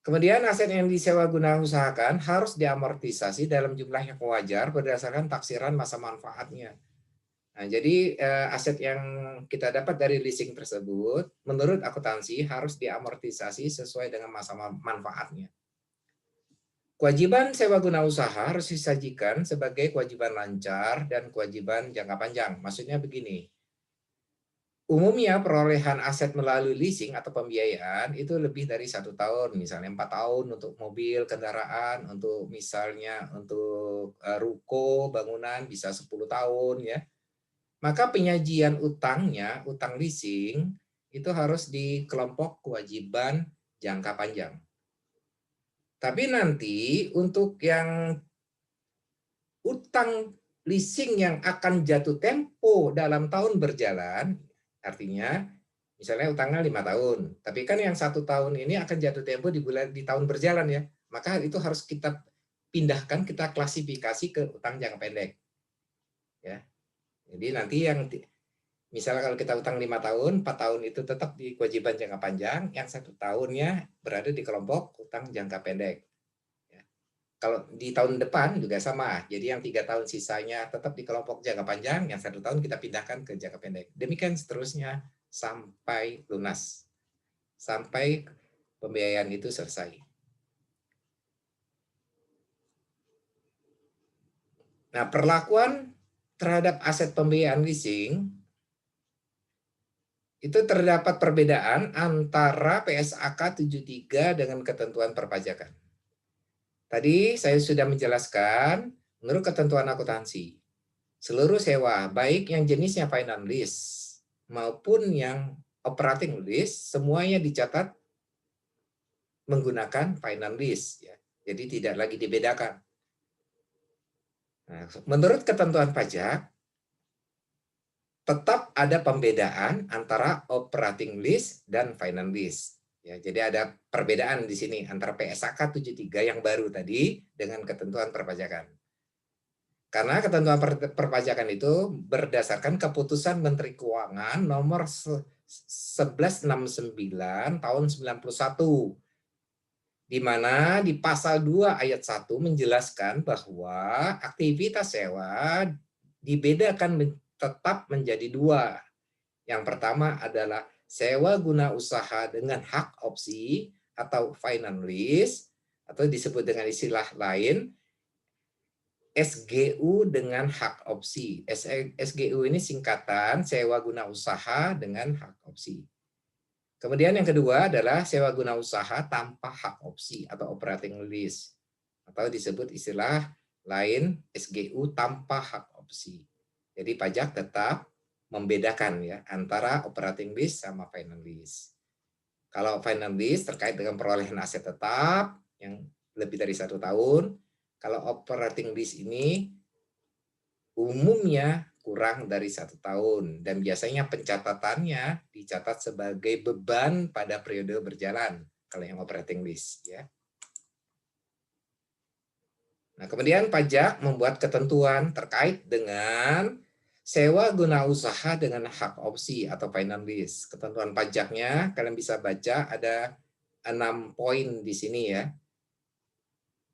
Kemudian aset yang disewa guna usahakan harus diamortisasi dalam jumlah yang wajar berdasarkan taksiran masa manfaatnya. Nah, jadi aset yang kita dapat dari leasing tersebut, menurut akuntansi harus diamortisasi sesuai dengan masa manfaatnya. Kewajiban sewa guna usaha harus disajikan sebagai kewajiban lancar dan kewajiban jangka panjang. Maksudnya begini, umumnya perolehan aset melalui leasing atau pembiayaan itu lebih dari 1 tahun, misalnya 4 tahun untuk mobil, kendaraan, untuk misalnya untuk ruko, bangunan bisa 10 tahun ya. Maka penyajian utangnya, utang leasing, itu harus di kelompok kewajiban jangka panjang. Tapi nanti untuk yang utang leasing yang akan jatuh tempo dalam tahun berjalan, artinya misalnya utangnya 5 tahun, tapi kan yang 1 tahun ini akan jatuh tempo di tahun berjalan ya, maka itu harus kita pindahkan, kita klasifikasi ke utang jangka pendek. Ya, jadi nanti yang misalnya kalau kita utang 5 tahun, 4 tahun itu tetap di kewajiban jangka panjang, yang 1 tahunnya berada di kelompok utang jangka pendek. Ya. Kalau di tahun depan juga sama, jadi yang 3 tahun sisanya tetap di kelompok jangka panjang, yang 1 tahun kita pindahkan ke jangka pendek. Demikian seterusnya sampai lunas, sampai pembiayaan itu selesai. Nah, perlakuan terhadap aset pembiayaan leasing itu terdapat perbedaan antara PSAK 73 dengan ketentuan perpajakan. Tadi saya sudah menjelaskan, menurut ketentuan akuntansi, seluruh sewa, baik yang jenisnya finance lease maupun yang operating lease, semuanya dicatat menggunakan finance lease. Ya. Jadi tidak lagi dibedakan. Nah, menurut ketentuan pajak, tetap ada pembedaan antara operating lease dan finance lease. Ya, jadi ada perbedaan di sini antara PSAK 73 yang baru tadi dengan ketentuan perpajakan. Karena ketentuan perpajakan itu berdasarkan keputusan Menteri Keuangan nomor 1169 tahun 91, di mana di pasal 2 ayat 1 menjelaskan bahwa aktivitas sewa dibedakan tetap menjadi dua. Yang pertama adalah sewa guna usaha dengan hak opsi atau finance lease, atau disebut dengan istilah lain SGU dengan hak opsi. SGU ini singkatan sewa guna usaha dengan hak opsi. Kemudian yang kedua adalah sewa guna usaha tanpa hak opsi atau operating lease, atau disebut istilah lain SGU tanpa hak opsi. Jadi pajak tetap membedakan ya antara operating lease sama finance lease. Kalau finance lease terkait dengan perolehan aset tetap yang lebih dari 1 tahun, kalau operating lease ini umumnya kurang dari 1 tahun dan biasanya pencatatannya dicatat sebagai beban pada periode berjalan kalau yang operating lease ya. Nah, kemudian pajak membuat ketentuan terkait dengan sewa guna usaha dengan hak opsi atau finance lease. Ketentuan pajaknya kalian bisa baca ada 6 poin di sini ya.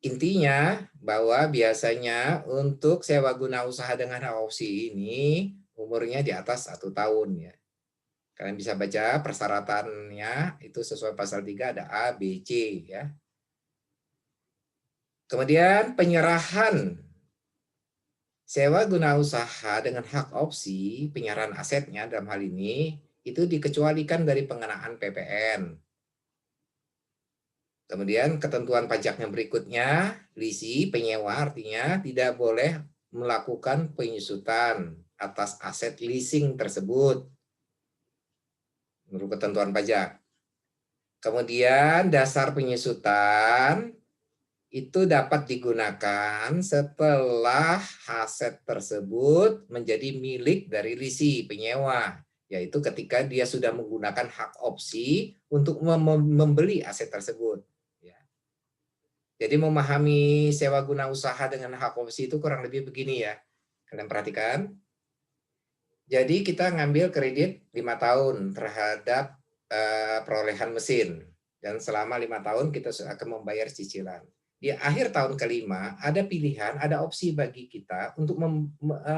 Intinya bahwa biasanya untuk sewa guna usaha dengan hak opsi ini umurnya di atas 1 tahun ya. Kalian bisa baca persyaratannya itu sesuai pasal 3 ada A, B, C ya. Kemudian penyerahan sewa guna usaha dengan hak opsi, penyerahan asetnya dalam hal ini itu dikecualikan dari pengenaan PPN. Kemudian ketentuan pajaknya berikutnya, lisi penyewa artinya tidak boleh melakukan penyusutan atas aset leasing tersebut menurut ketentuan pajak. Kemudian dasar penyusutan itu dapat digunakan setelah aset tersebut menjadi milik dari lisi penyewa, yaitu ketika dia sudah menggunakan hak opsi untuk membeli aset tersebut. Jadi memahami sewa guna usaha dengan hak opsi itu kurang lebih begini ya. Kalian perhatikan. Jadi kita ngambil kredit 5 tahun terhadap perolehan mesin. Dan selama 5 tahun kita akan membayar cicilan. Di akhir tahun kelima ada pilihan, ada opsi bagi kita untuk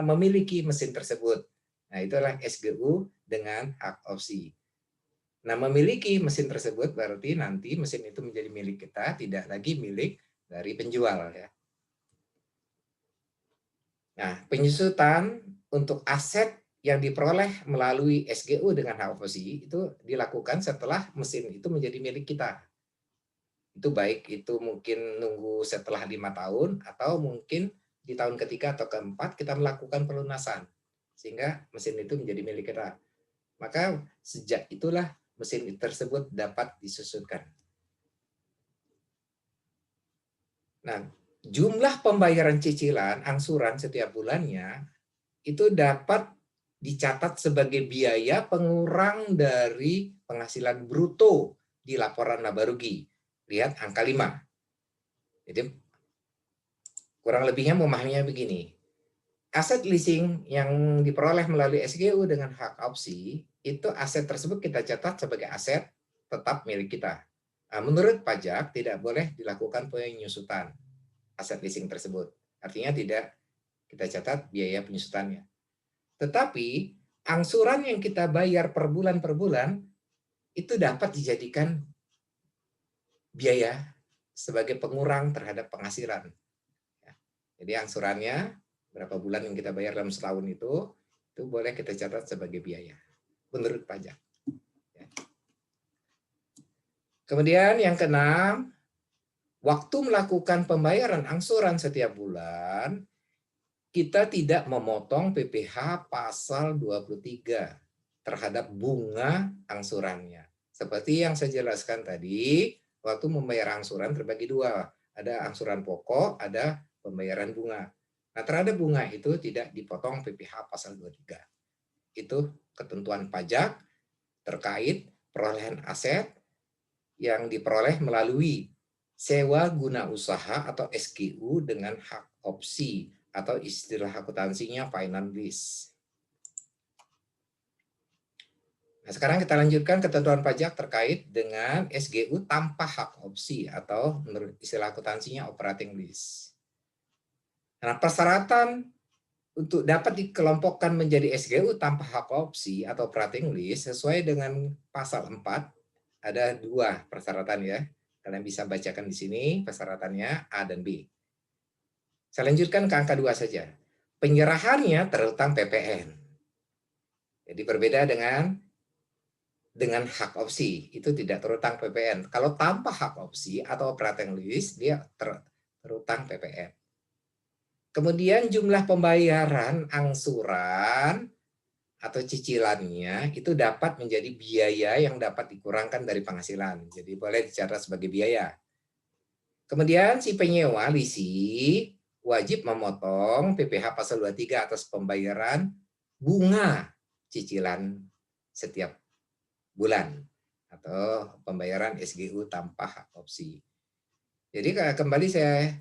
memiliki mesin tersebut. Nah, itulah SGU dengan hak opsi. Nah, memiliki mesin tersebut berarti nanti mesin itu menjadi milik kita, tidak lagi milik dari penjual ya. Nah, penyusutan untuk aset yang diperoleh melalui SGU dengan hak opsi itu dilakukan setelah mesin itu menjadi milik kita. Itu baik itu mungkin nunggu setelah 5 tahun atau mungkin di tahun ketiga atau keempat kita melakukan pelunasan sehingga mesin itu menjadi milik kita. Maka sejak itulah mesin tersebut dapat disusunkan. Nah, jumlah pembayaran cicilan angsuran setiap bulannya itu dapat dicatat sebagai biaya pengurang dari penghasilan bruto di laporan laba rugi. Lihat angka 5. Jadi kurang lebihnya memahaminya begini. Aset leasing yang diperoleh melalui SGU dengan hak opsi, itu aset tersebut kita catat sebagai aset tetap milik kita. Nah, menurut pajak tidak boleh dilakukan penyusutan aset leasing tersebut. Artinya tidak kita catat biaya penyusutannya. Tetapi angsuran yang kita bayar per bulan itu dapat dijadikan biaya sebagai pengurang terhadap penghasilan. Jadi angsurannya berapa bulan yang kita bayar dalam setahun itu boleh kita catat sebagai biaya menurut pajak. Kemudian yang keenam, waktu melakukan pembayaran angsuran setiap bulan, kita tidak memotong PPh pasal 23 terhadap bunga angsurannya. Seperti yang saya jelaskan tadi, waktu membayar angsuran terbagi dua. Ada angsuran pokok, ada pembayaran bunga. Nah, terhadap bunga itu tidak dipotong PPh pasal 23. Itu ketentuan pajak terkait perolehan aset yang diperoleh melalui sewa guna usaha atau SGU dengan hak opsi atau istilah akuntansinya finance lease. Nah, sekarang kita lanjutkan ketentuan pajak terkait dengan SGU tanpa hak opsi atau menurut istilah akuntansinya operating lease. Nah, persyaratan untuk dapat dikelompokkan menjadi SGU tanpa hak opsi atau operating lease sesuai dengan pasal 4 ada 2 persyaratan ya. Kalian bisa bacakan di sini persyaratannya A dan B. Saya lanjutkan ke angka 2 saja. Penyerahannya terutang PPN. Jadi berbeda dengan hak opsi, itu tidak terutang PPN. Kalau tanpa hak opsi atau operating lease dia terutang PPN. Kemudian jumlah pembayaran angsuran atau cicilannya itu dapat menjadi biaya yang dapat dikurangkan dari penghasilan. Jadi boleh dicatat sebagai biaya. Kemudian si penyewa lisi wajib memotong PPh pasal 23 atas pembayaran bunga cicilan setiap bulan atau pembayaran SGU tanpa hak opsi. Jadi kembali saya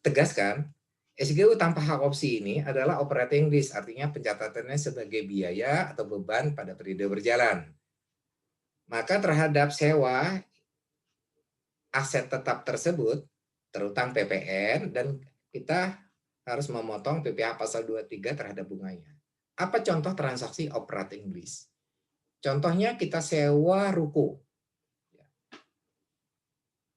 tegaskan, SGU tanpa hak opsi ini adalah operating lease, artinya pencatatannya sebagai biaya atau beban pada periode berjalan. Maka terhadap sewa aset tetap tersebut terutang PPN dan kita harus memotong PPh pasal 23 terhadap bunganya. Apa contoh transaksi operating lease? Contohnya kita sewa ruko.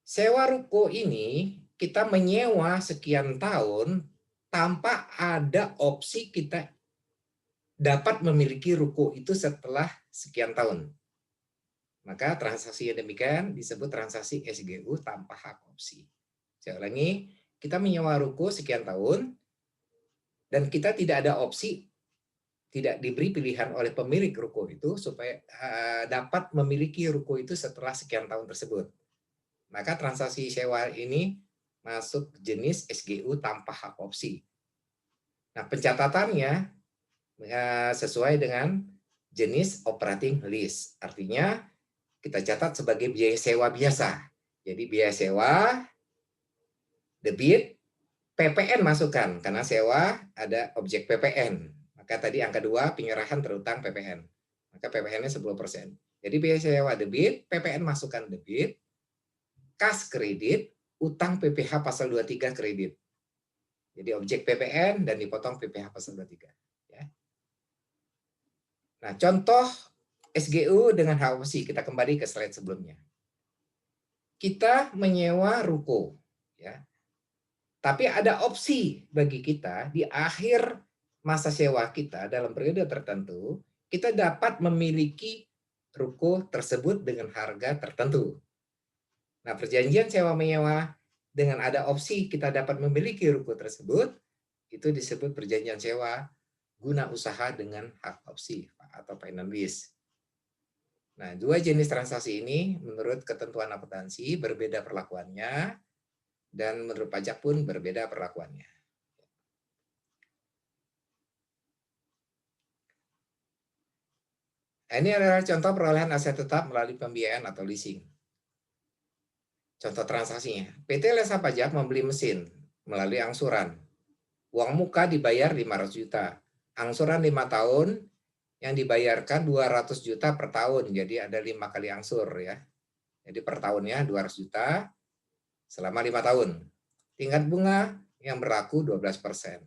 Sewa ruko ini kita menyewa sekian tahun tanpa ada opsi kita dapat memiliki ruko itu setelah sekian tahun. Maka transaksi yang demikian disebut transaksi SGU tanpa hak opsi. Saya ulangi, kita menyewa ruko sekian tahun dan kita tidak ada opsi, tidak diberi pilihan oleh pemilik ruko itu supaya dapat memiliki ruko itu setelah sekian tahun tersebut. Maka transaksi sewa ini masuk jenis SGU tanpa hak opsi. Nah, pencatatannya sesuai dengan jenis operating lease. Artinya kita catat sebagai biaya sewa biasa. Jadi biaya sewa, debit, PPN masukkan. Karena sewa ada objek PPN. Maka tadi angka 2 penyerahan terutang PPN. Maka PPN-nya 10%. Jadi biaya sewa debit, PPN masukkan debit, kas kredit, utang PPh pasal 23 kredit. Jadi objek PPN dan dipotong PPh pasal 23. Ya. Nah, contoh SGU dengan hak opsi, kita kembali ke slide sebelumnya. Kita menyewa ruko, ya. Tapi ada opsi bagi kita di akhir masa sewa kita dalam periode tertentu, kita dapat memiliki ruko tersebut dengan harga tertentu. Nah, perjanjian sewa menyewa dengan ada opsi kita dapat memiliki ruko tersebut, itu disebut perjanjian sewa guna usaha dengan hak opsi atau finance lease. Nah, dua jenis transaksi ini menurut ketentuan akuntansi berbeda perlakuannya dan menurut pajak pun berbeda perlakuannya. Ini adalah contoh perolehan aset tetap melalui pembiayaan atau leasing. Contoh transaksinya, PT Lesa Pajak membeli mesin melalui angsuran. Uang muka dibayar 500 juta. Angsuran 5 tahun yang dibayarkan 200 juta per tahun. Jadi ada 5 kali angsur ya. Jadi per tahunnya 200 juta selama 5 tahun. Tingkat bunga yang berlaku 12%.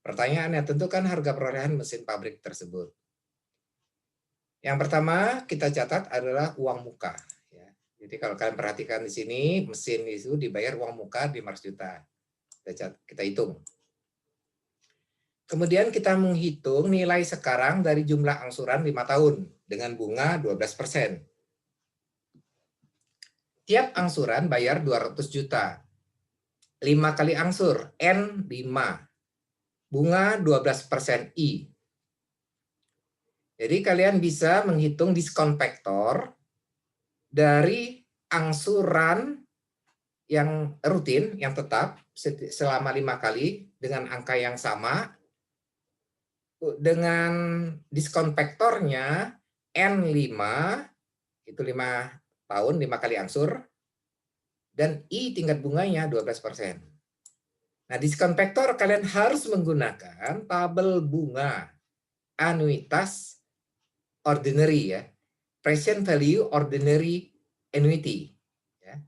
Pertanyaannya, tentukan harga perolehan mesin pabrik tersebut. Yang pertama kita catat adalah uang muka. Ya. Jadi kalau kalian perhatikan di sini, mesin itu dibayar uang muka 500 juta. Kita hitung. Kemudian kita menghitung nilai sekarang dari jumlah angsuran 5 tahun dengan bunga 12%. Tiap angsuran bayar 200 juta. 5 kali angsur, N 5. Bunga 12% I. Jadi kalian bisa menghitung diskon faktor dari angsuran yang rutin, yang tetap selama 5 kali dengan angka yang sama, dengan diskon faktornya N5, itu 5 tahun, 5 kali angsur, dan I tingkat bunganya 12%. Nah, diskon faktor kalian harus menggunakan tabel bunga anuitas ordinary ya. Present value ordinary annuity. Ya.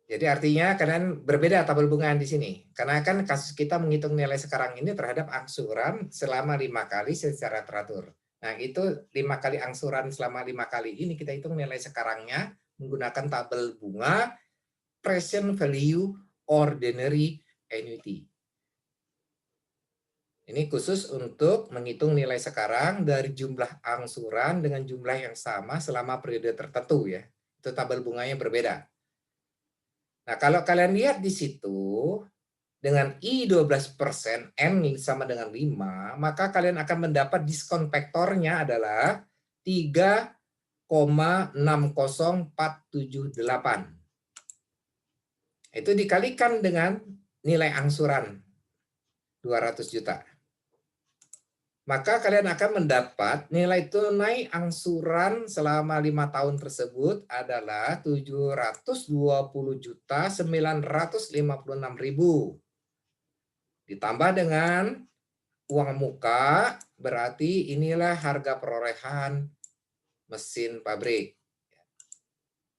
Jadi artinya kalian berbeda tabel bunga di sini. Karena kan kasus kita menghitung nilai sekarang ini terhadap angsuran selama 5 kali secara teratur. Nah, itu 5 kali angsuran selama 5 kali ini kita hitung nilai sekarangnya menggunakan tabel bunga present value ordinary annuity. Ini khusus untuk menghitung nilai sekarang dari jumlah angsuran dengan jumlah yang sama selama periode tertentu ya. Itu tabel bunganya berbeda. Nah, kalau kalian lihat di situ dengan I 12%, N sama dengan 5, maka kalian akan mendapat diskon faktornya adalah 3,60478. Itu dikalikan dengan nilai angsuran 200 juta. Maka kalian akan mendapat nilai tunai angsuran selama 5 tahun tersebut adalah 720.956.000. Ditambah dengan uang muka, berarti inilah harga perolehan mesin pabrik.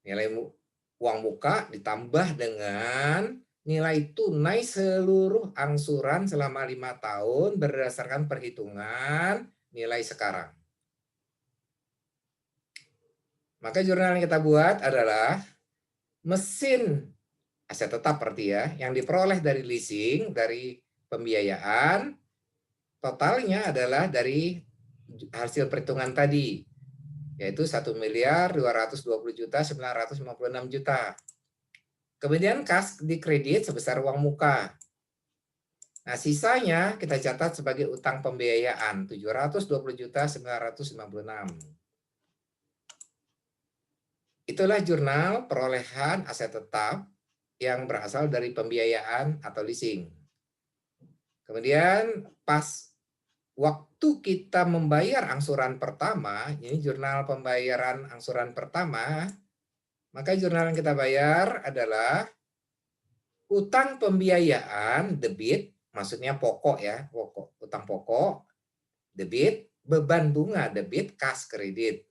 Nilai uang muka ditambah dengan nilai tunai seluruh angsuran selama 5 tahun berdasarkan perhitungan nilai sekarang. Maka jurnal yang kita buat adalah mesin aset tetap berarti ya, yang diperoleh dari leasing, dari pembiayaan, totalnya adalah dari hasil perhitungan tadi, yaitu 1.220.956.000. Kemudian kas di kredit sebesar uang muka. Nah, sisanya kita catat sebagai utang pembiayaan 720.956. Itulah jurnal perolehan aset tetap yang berasal dari pembiayaan atau leasing. Kemudian pas waktu kita membayar angsuran pertama, ini jurnal pembayaran angsuran pertama, maka jurnal yang kita bayar adalah utang pembiayaan debit, maksudnya pokok ya, utang pokok, debit, beban bunga debit, kas kredit.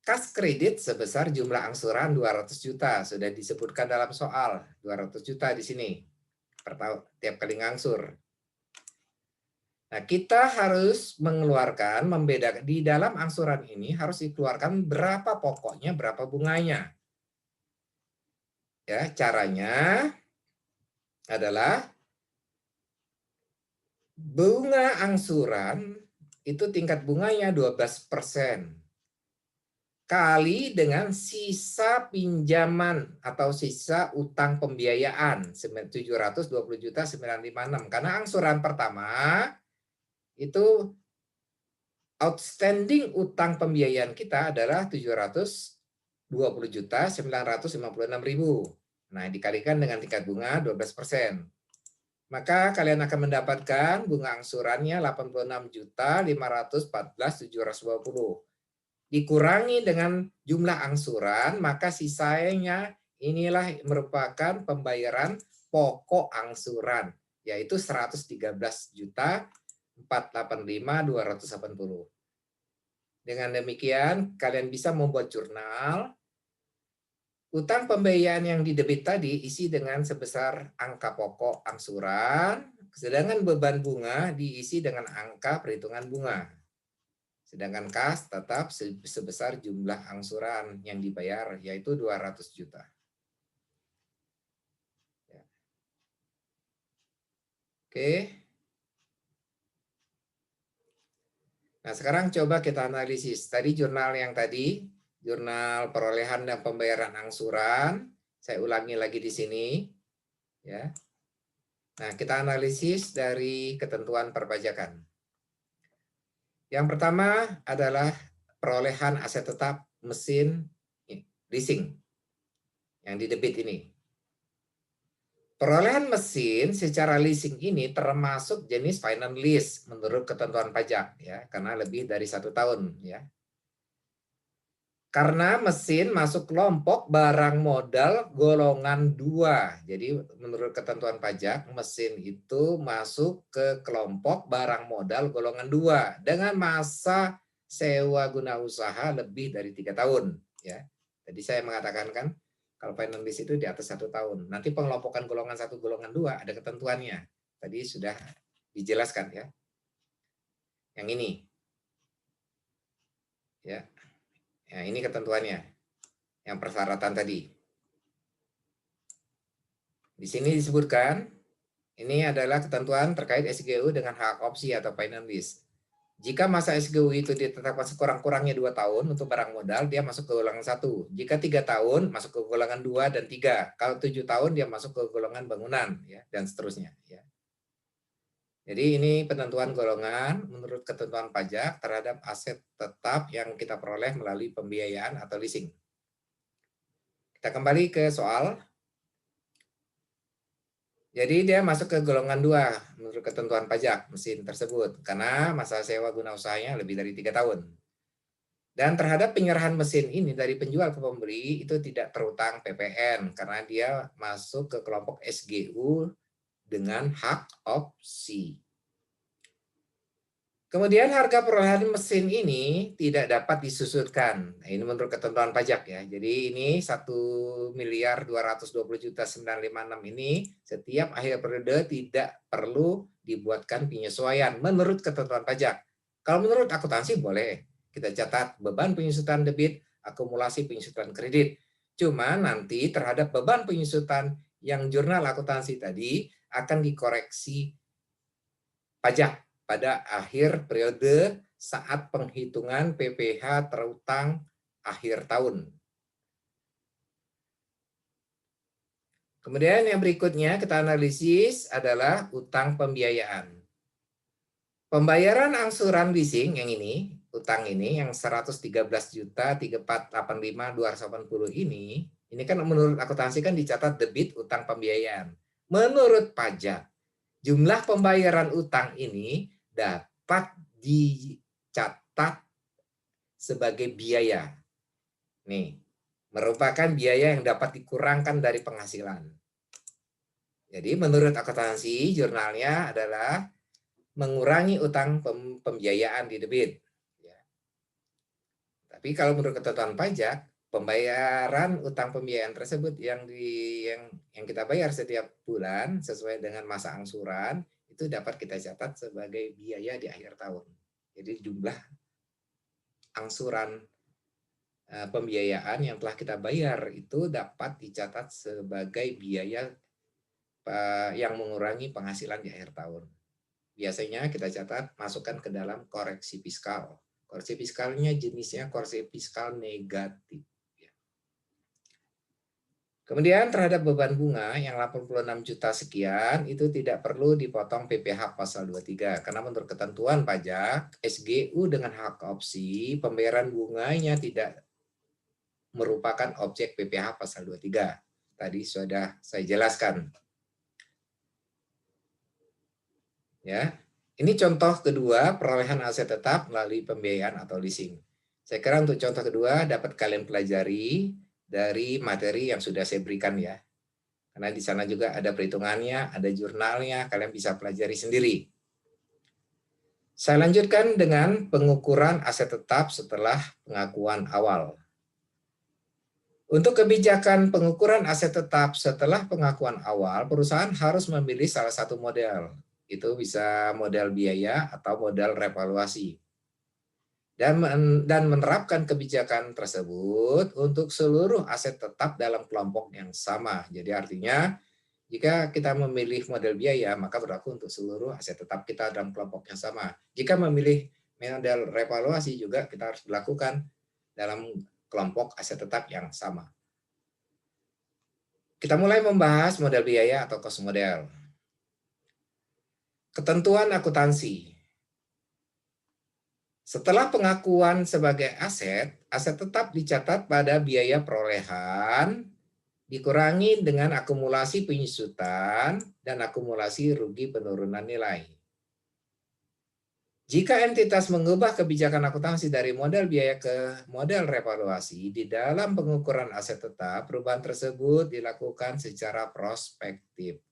Kas kredit sebesar jumlah angsuran 200 juta. Sudah disebutkan dalam soal. 200 juta di sini. Per tahun, tiap kali ngangsur. Nah, kita harus mengeluarkan, membedakan. Di dalam angsuran ini harus dikeluarkan berapa pokoknya, berapa bunganya. Ya, caranya adalah bunga angsuran itu tingkat bunganya 12% kali dengan sisa pinjaman atau sisa utang pembiayaan 720.956 karena angsuran pertama itu outstanding utang pembiayaan kita adalah 720.956.000. Nah, dikalikan dengan tingkat bunga 12%. Maka kalian akan mendapatkan bunga angsurannya 86.514.720. Dikurangi dengan jumlah angsuran, maka sisanya inilah merupakan pembayaran pokok angsuran, yaitu 113.485.280. Dengan demikian, kalian bisa membuat jurnal. Utang pembiayaan yang didebit tadi isi dengan sebesar angka pokok angsuran, sedangkan beban bunga diisi dengan angka perhitungan bunga. Sedangkan kas tetap sebesar jumlah angsuran yang dibayar, yaitu 200 juta. Oke. Nah, sekarang coba kita analisis. Tadi jurnal yang tadi, jurnal perolehan dan pembayaran angsuran, saya ulangi lagi di sini. Ya. Nah, kita analisis dari ketentuan perpajakan. Yang pertama adalah perolehan aset tetap mesin leasing yang didebit ini. Perolehan mesin secara leasing ini termasuk jenis finance lease menurut ketentuan pajak ya, karena lebih dari 1 tahun ya. Karena mesin masuk kelompok barang modal golongan 2. Jadi menurut ketentuan pajak, mesin itu masuk ke kelompok barang modal golongan 2 dengan masa sewa guna usaha lebih dari 3 tahun. Ya. Tadi saya mengatakan kan, kalau finance lease itu di atas 1 tahun. Nanti pengelompokan golongan 1, golongan 2 ada ketentuannya. Tadi sudah dijelaskan ya. Yang ini. Ya. Nah, ini ketentuannya. Yang persyaratan tadi. Di sini disebutkan, ini adalah ketentuan terkait SGU dengan hak opsi atau finance lease. Jika masa SGU itu ditetapkan sekurang-kurangnya 2 tahun untuk barang modal, dia masuk ke golongan 1. Jika 3 tahun, masuk ke golongan 2 dan 3. Kalau 7 tahun, dia masuk ke golongan bangunan, ya, dan seterusnya. Ya. Jadi ini penentuan golongan menurut ketentuan pajak terhadap aset tetap yang kita peroleh melalui pembiayaan atau leasing. Kita kembali ke soal. Jadi dia masuk ke golongan 2 menurut ketentuan pajak mesin tersebut karena masa sewa guna usahanya lebih dari 3 tahun. Dan terhadap penyerahan mesin ini dari penjual ke pembeli itu tidak terutang PPN karena dia masuk ke kelompok SGU dengan hak opsi. Kemudian harga perolehan mesin ini tidak dapat disusutkan. Nah, ini menurut ketentuan pajak ya. Jadi ini 1.220.956 ini setiap akhir periode tidak perlu dibuatkan penyesuaian menurut ketentuan pajak. Kalau menurut akuntansi boleh. Kita catat beban penyusutan debit, akumulasi penyusutan kredit. Cuma nanti terhadap beban penyusutan yang jurnal akuntansi tadi akan dikoreksi pajak pada akhir periode saat penghitungan PPh terutang akhir tahun. Kemudian yang berikutnya kita analisis adalah utang pembiayaan. Pembayaran angsuran leasing yang ini, utang ini yang 113.348.5.280 ini kan menurut akuntansi kan dicatat debit utang pembiayaan. Menurut pajak, jumlah pembayaran utang ini dapat dicatat sebagai biaya. Nih, merupakan biaya yang dapat dikurangkan dari penghasilan. Jadi menurut akuntansi, jurnalnya adalah mengurangi utang pembiayaan di debit. Tapi kalau menurut ketentuan pajak, pembayaran utang pembiayaan tersebut yang kita bayar setiap bulan sesuai dengan masa angsuran itu dapat kita catat sebagai biaya di akhir tahun. Jadi jumlah angsuran pembiayaan yang telah kita bayar itu dapat dicatat sebagai biaya yang mengurangi penghasilan di akhir tahun. Biasanya kita catat masukkan ke dalam koreksi fiskal. Koreksi fiskalnya jenisnya koreksi fiskal negatif. Kemudian terhadap beban bunga yang 86 juta sekian itu tidak perlu dipotong PPh pasal 23 karena menurut ketentuan pajak SGU dengan hak opsi pembayaran bunganya tidak merupakan objek PPh pasal 23. Tadi sudah saya jelaskan. Ya. Ini contoh kedua perolehan aset tetap melalui pembiayaan atau leasing. Saya kira untuk contoh kedua dapat kalian pelajari dari materi yang sudah saya berikan ya. Karena di sana juga ada perhitungannya, ada jurnalnya, kalian bisa pelajari sendiri. Saya lanjutkan dengan pengukuran aset tetap setelah pengakuan awal. Untuk kebijakan pengukuran aset tetap setelah pengakuan awal, perusahaan harus memilih salah satu model. Itu bisa model biaya atau model revaluasi. Dan menerapkan kebijakan tersebut untuk seluruh aset tetap dalam kelompok yang sama. Jadi artinya jika kita memilih model biaya, maka berlaku untuk seluruh aset tetap kita dalam kelompok yang sama. Jika memilih model revaluasi juga kita harus lakukan dalam kelompok aset tetap yang sama. Kita mulai membahas model biaya atau cost model. Ketentuan akuntansi. Setelah pengakuan sebagai aset, aset tetap dicatat pada biaya perolehan, dikurangi dengan akumulasi penyusutan dan akumulasi rugi penurunan nilai. Jika entitas mengubah kebijakan akuntansi dari model biaya ke model revaluasi, di dalam pengukuran aset tetap, perubahan tersebut dilakukan secara prospektif.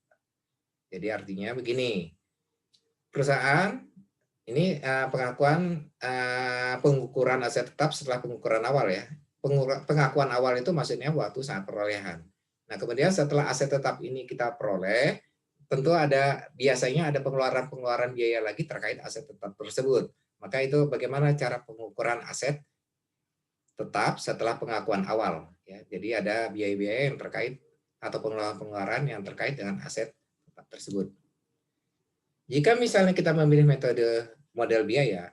Jadi artinya begini, perusahaan ini pengakuan pengukuran aset tetap setelah pengukuran awal ya. Pengakuan awal itu maksudnya waktu saat perolehan. Nah, kemudian setelah aset tetap ini kita peroleh, tentu biasanya ada pengeluaran biaya lagi terkait aset tetap tersebut. Maka itu bagaimana cara pengukuran aset tetap setelah pengakuan awal ya. Jadi ada biaya-biaya yang terkait atau pengeluaran yang terkait dengan aset tetap tersebut. Jika misalnya kita memilih metode model biaya,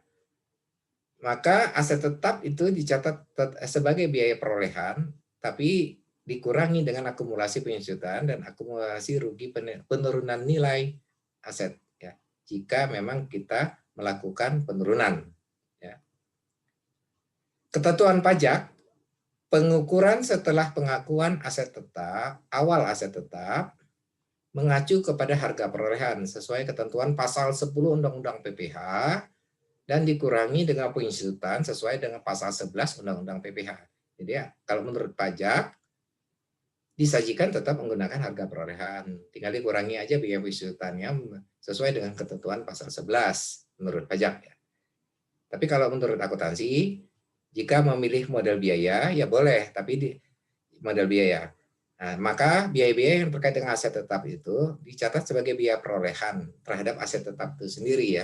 maka aset tetap itu dicatat sebagai biaya perolehan, tapi dikurangi dengan akumulasi penyusutan dan akumulasi rugi penurunan nilai aset. Ya, jika memang kita melakukan penurunan. Ya. Ketentuan pajak, pengukuran setelah pengakuan aset tetap, awal aset tetap, mengacu kepada harga perolehan sesuai ketentuan pasal 10 Undang-Undang PPh dan dikurangi dengan penyusutan sesuai dengan pasal 11 Undang-Undang PPh. Jadi ya, kalau menurut pajak disajikan tetap menggunakan harga perolehan. Tinggal dikurangi aja biaya penyusutannya sesuai dengan ketentuan pasal 11 menurut pajak ya. Tapi kalau menurut akuntansi, jika memilih model biaya ya boleh, tapi di model biaya. Nah, maka biaya-biaya yang terkait dengan aset tetap itu dicatat sebagai biaya perolehan terhadap aset tetap itu sendiri ya.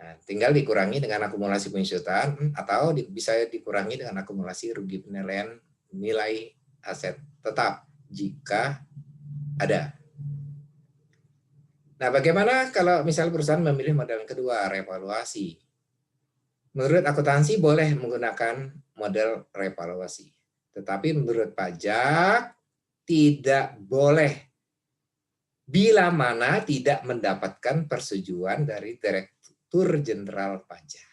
Nah, tinggal dikurangi dengan akumulasi penyusutan atau bisa dikurangi dengan akumulasi rugi penilaian nilai aset tetap jika ada. Nah, bagaimana kalau misal perusahaan memilih model yang kedua, revaluasi? Menurut akuntansi boleh menggunakan model revaluasi. Tetapi menurut pajak tidak boleh bila mana tidak mendapatkan persetujuan dari Direktur Jenderal Pajak.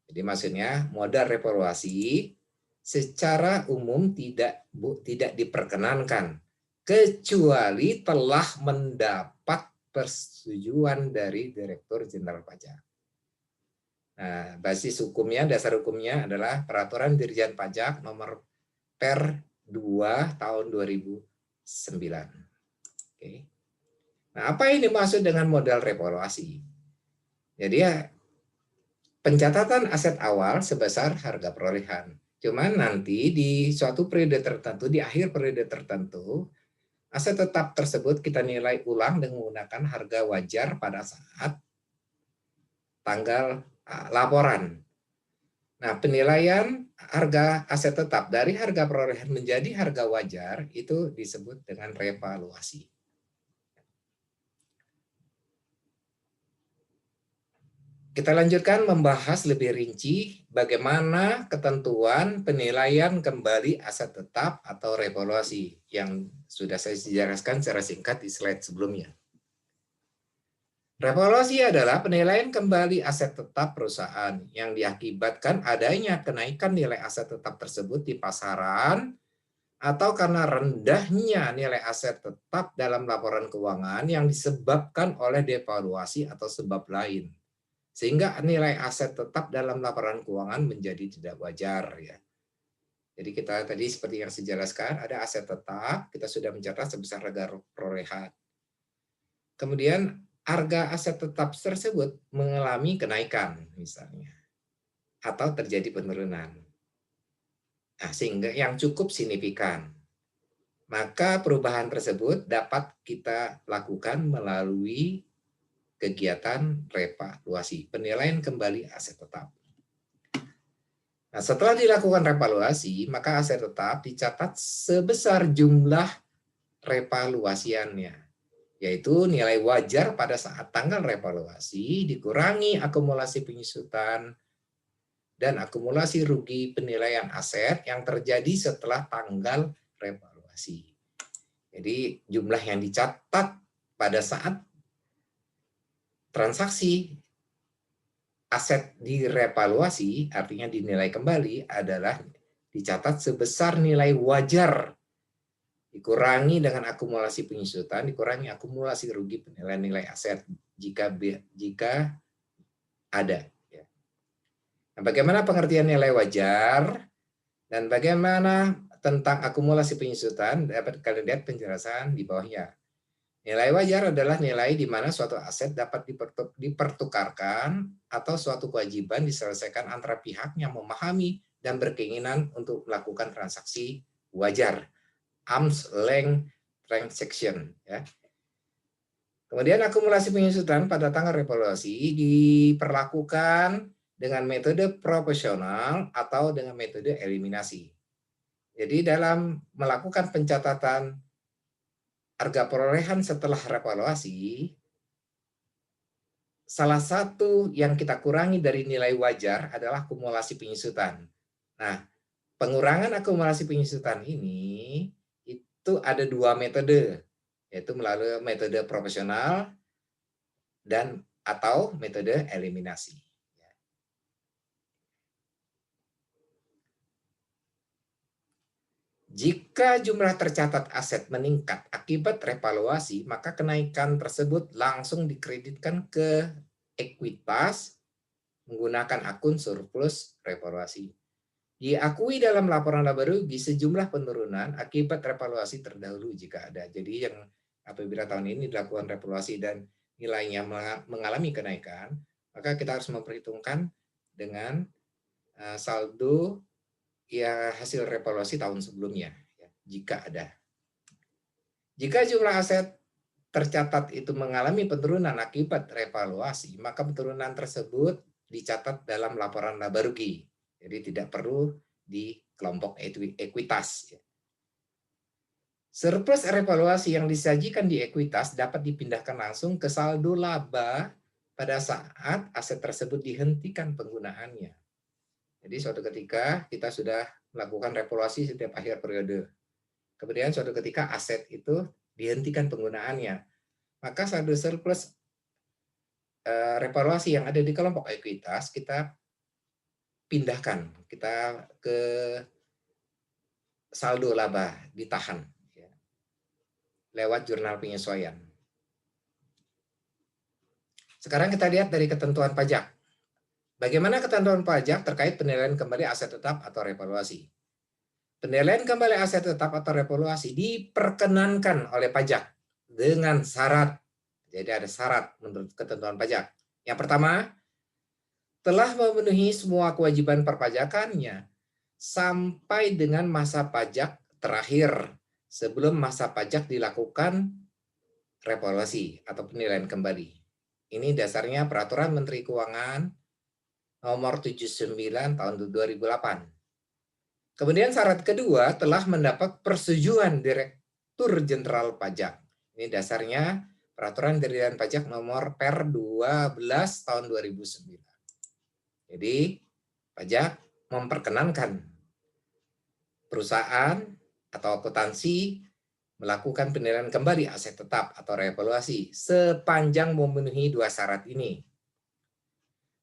Jadi maksudnya modal revaluasi secara umum tidak diperkenankan kecuali telah mendapat persetujuan dari Direktur Jenderal Pajak. Nah, basis hukumnya, dasar hukumnya adalah Peraturan Dirjen Pajak nomor Per 2 tahun 2009. Oke. Nah, apa ini maksud dengan modal revaluasi? Jadi ya pencatatan aset awal sebesar harga perolehan. Cuman nanti di suatu periode tertentu, di akhir periode tertentu, aset tetap tersebut kita nilai ulang dengan menggunakan harga wajar pada saat tanggal laporan. Nah, penilaian harga aset tetap dari harga perolehan menjadi harga wajar itu disebut dengan revaluasi. Kita lanjutkan membahas lebih rinci bagaimana ketentuan penilaian kembali aset tetap atau revaluasi yang sudah saya jelaskan secara singkat di slide sebelumnya. Revaluasi adalah penilaian kembali aset tetap perusahaan yang diakibatkan adanya kenaikan nilai aset tetap tersebut di pasaran atau karena rendahnya nilai aset tetap dalam laporan keuangan yang disebabkan oleh devaluasi atau sebab lain. Sehingga nilai aset tetap dalam laporan keuangan menjadi tidak wajar ya. Jadi kita tadi seperti yang saya jelaskan, ada aset tetap, kita sudah mencatat sebesar harga perolehan. Kemudian harga aset tetap tersebut mengalami kenaikan misalnya atau terjadi penurunan. Nah, sehingga yang cukup signifikan. Maka perubahan tersebut dapat kita lakukan melalui kegiatan revaluasi, penilaian kembali aset tetap. Nah, setelah dilakukan revaluasi, maka aset tetap dicatat sebesar jumlah revaluasiannya, yaitu nilai wajar pada saat tanggal revaluasi dikurangi akumulasi penyusutan dan akumulasi rugi penilaian aset yang terjadi setelah tanggal revaluasi. Jadi jumlah yang dicatat pada saat transaksi aset direvaluasi, artinya dinilai kembali, adalah dicatat sebesar nilai wajar dikurangi dengan akumulasi penyusutan, dikurangi akumulasi rugi penilaian nilai aset jika ada. Nah, bagaimana pengertian nilai wajar dan bagaimana tentang akumulasi penyusutan dapat kalian lihat penjelasan di bawahnya. Nilai wajar adalah nilai di mana suatu aset dapat dipertukarkan atau suatu kewajiban diselesaikan antara pihak yang memahami dan berkeinginan untuk melakukan transaksi wajar, arm's length transaction. Ya. Kemudian akumulasi penyusutan pada tanggal revaluasi diperlakukan dengan metode proporsional atau dengan metode eliminasi. Jadi dalam melakukan pencatatan harga perolehan setelah revaluasi, salah satu yang kita kurangi dari nilai wajar adalah akumulasi penyusutan. Nah, pengurangan akumulasi penyusutan ini itu ada dua metode, yaitu melalui metode proporsional dan atau metode eliminasi. Jika jumlah tercatat aset meningkat akibat revaluasi, maka kenaikan tersebut langsung dikreditkan ke ekuitas menggunakan akun surplus revaluasi. Diakui dalam laporan laba rugi sejumlah penurunan akibat revaluasi terdahulu jika ada. Jadi yang apabila tahun ini dilakukan revaluasi dan nilainya mengalami kenaikan, maka kita harus memperhitungkan dengan saldo ya hasil revaluasi tahun sebelumnya, ya, jika ada. Jika jumlah aset tercatat itu mengalami penurunan akibat revaluasi, maka penurunan tersebut dicatat dalam laporan laba rugi. Jadi tidak perlu di kelompok ekuitas. Surplus revaluasi yang disajikan di ekuitas dapat dipindahkan langsung ke saldo laba pada saat aset tersebut dihentikan penggunaannya. Jadi suatu ketika kita sudah melakukan revaluasi setiap akhir periode. Kemudian suatu ketika aset itu dihentikan penggunaannya. Maka saldo surplus revaluasi yang ada di kelompok ekuitas kita pindahkan. Kita ke saldo laba, ditahan. Ya, lewat jurnal penyesuaian. Sekarang kita lihat dari ketentuan pajak. Bagaimana ketentuan pajak terkait penilaian kembali aset tetap atau revaluasi? Penilaian kembali aset tetap atau revaluasi diperkenankan oleh pajak dengan syarat. Jadi ada syarat menurut ketentuan pajak. Yang pertama, telah memenuhi semua kewajiban perpajakannya sampai dengan masa pajak terakhir sebelum masa pajak dilakukan revaluasi atau penilaian kembali. Ini dasarnya Peraturan Menteri Keuangan Nomor 79 Tahun 2008. Kemudian syarat kedua telah mendapat persetujuan Direktur Jenderal Pajak. Ini dasarnya Peraturan Dirjen Pajak Nomor Per 12 Tahun 2009. Jadi pajak memperkenankan perusahaan atau akuntansi melakukan penilaian kembali aset tetap atau revaluasi sepanjang memenuhi dua syarat ini.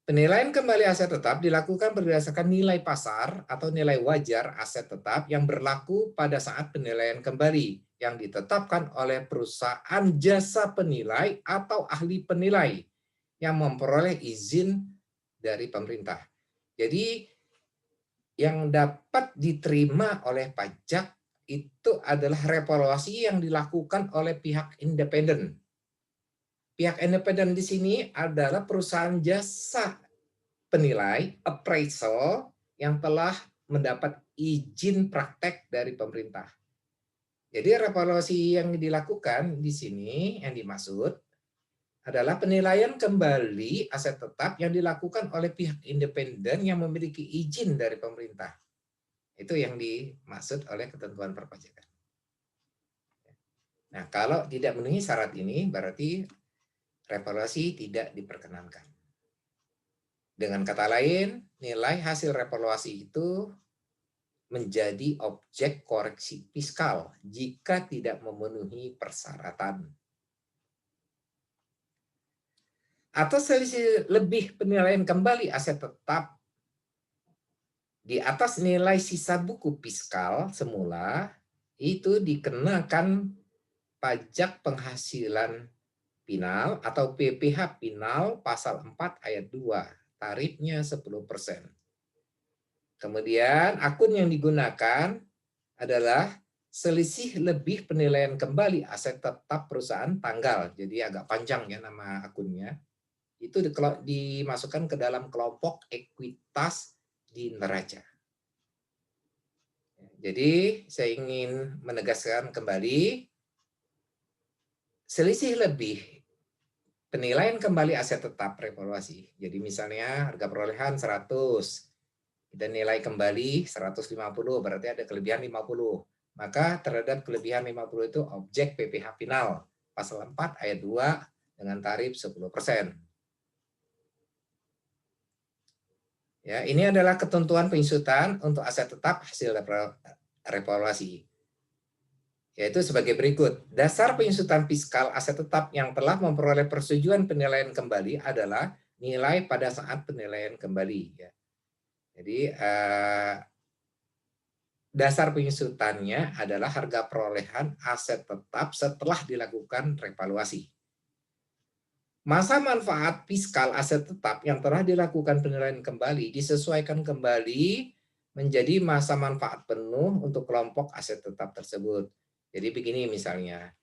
Penilaian kembali aset tetap dilakukan berdasarkan nilai pasar atau nilai wajar aset tetap yang berlaku pada saat penilaian kembali yang ditetapkan oleh perusahaan jasa penilai atau ahli penilai yang memperoleh izin dari pemerintah. Jadi yang dapat diterima oleh pajak itu adalah revaluasi yang dilakukan oleh pihak independen. Pihak independen di sini adalah perusahaan jasa penilai, appraisal, yang telah mendapat izin praktek dari pemerintah. Jadi revaluasi yang dilakukan di sini yang dimaksud adalah penilaian kembali aset tetap yang dilakukan oleh pihak independen yang memiliki izin dari pemerintah. Itu yang dimaksud oleh ketentuan perpajakan. Nah, kalau tidak memenuhi syarat ini, berarti revaluasi tidak diperkenankan. Dengan kata lain, nilai hasil revaluasi itu menjadi objek koreksi fiskal jika tidak memenuhi persyaratan. Atau selisih lebih penilaian kembali aset tetap di atas nilai sisa buku fiskal semula itu dikenakan pajak penghasilan final atau PPh final pasal 4 ayat 2, tarifnya 10%. Kemudian akun yang digunakan adalah selisih lebih penilaian kembali aset tetap perusahaan tanggal. Jadi agak panjang ya nama akunnya. Itu dimasukkan ke dalam kelompok ekuitas di neraca. Jadi saya ingin menegaskan kembali selisih lebih penilaian kembali aset tetap revaluasi. Jadi misalnya harga perolehan 100, kita nilai kembali 150, berarti ada kelebihan 50. Maka terhadap kelebihan 50 itu objek PPh final pasal 4 ayat 2 dengan tarif 10%. Ya, ini adalah ketentuan penyusutan untuk aset tetap hasil revaluasi. Yaitu sebagai berikut. Dasar penyusutan fiskal aset tetap yang telah memperoleh persetujuan penilaian kembali adalah nilai pada saat penilaian kembali. Ya. Jadi dasar penyusutannya adalah harga perolehan aset tetap setelah dilakukan revaluasi. Masa manfaat fiskal aset tetap yang telah dilakukan penilaian kembali disesuaikan kembali menjadi masa manfaat penuh untuk kelompok aset tetap tersebut. Jadi begini misalnya,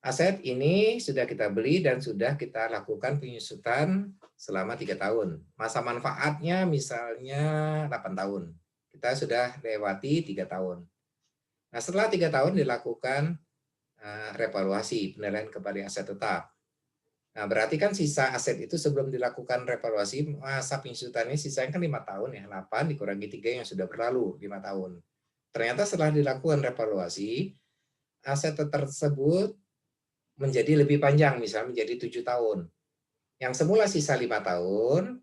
aset ini sudah kita beli dan sudah kita lakukan penyusutan selama 3 tahun. Masa manfaatnya misalnya 8 tahun. Kita sudah lewati 3 tahun. Nah, setelah 3 tahun dilakukan revaluasi, penilaian kembali aset tetap. Nah, berarti kan sisa aset itu sebelum dilakukan revaluasi, masa penyusutannya sisanya kan 5 tahun ya, 8 dikurangi 3 yang sudah berlalu, 5 tahun. Ternyata setelah dilakukan revaluasi, aset tersebut menjadi lebih panjang, misalnya menjadi 7 tahun. Yang semula sisa 5 tahun,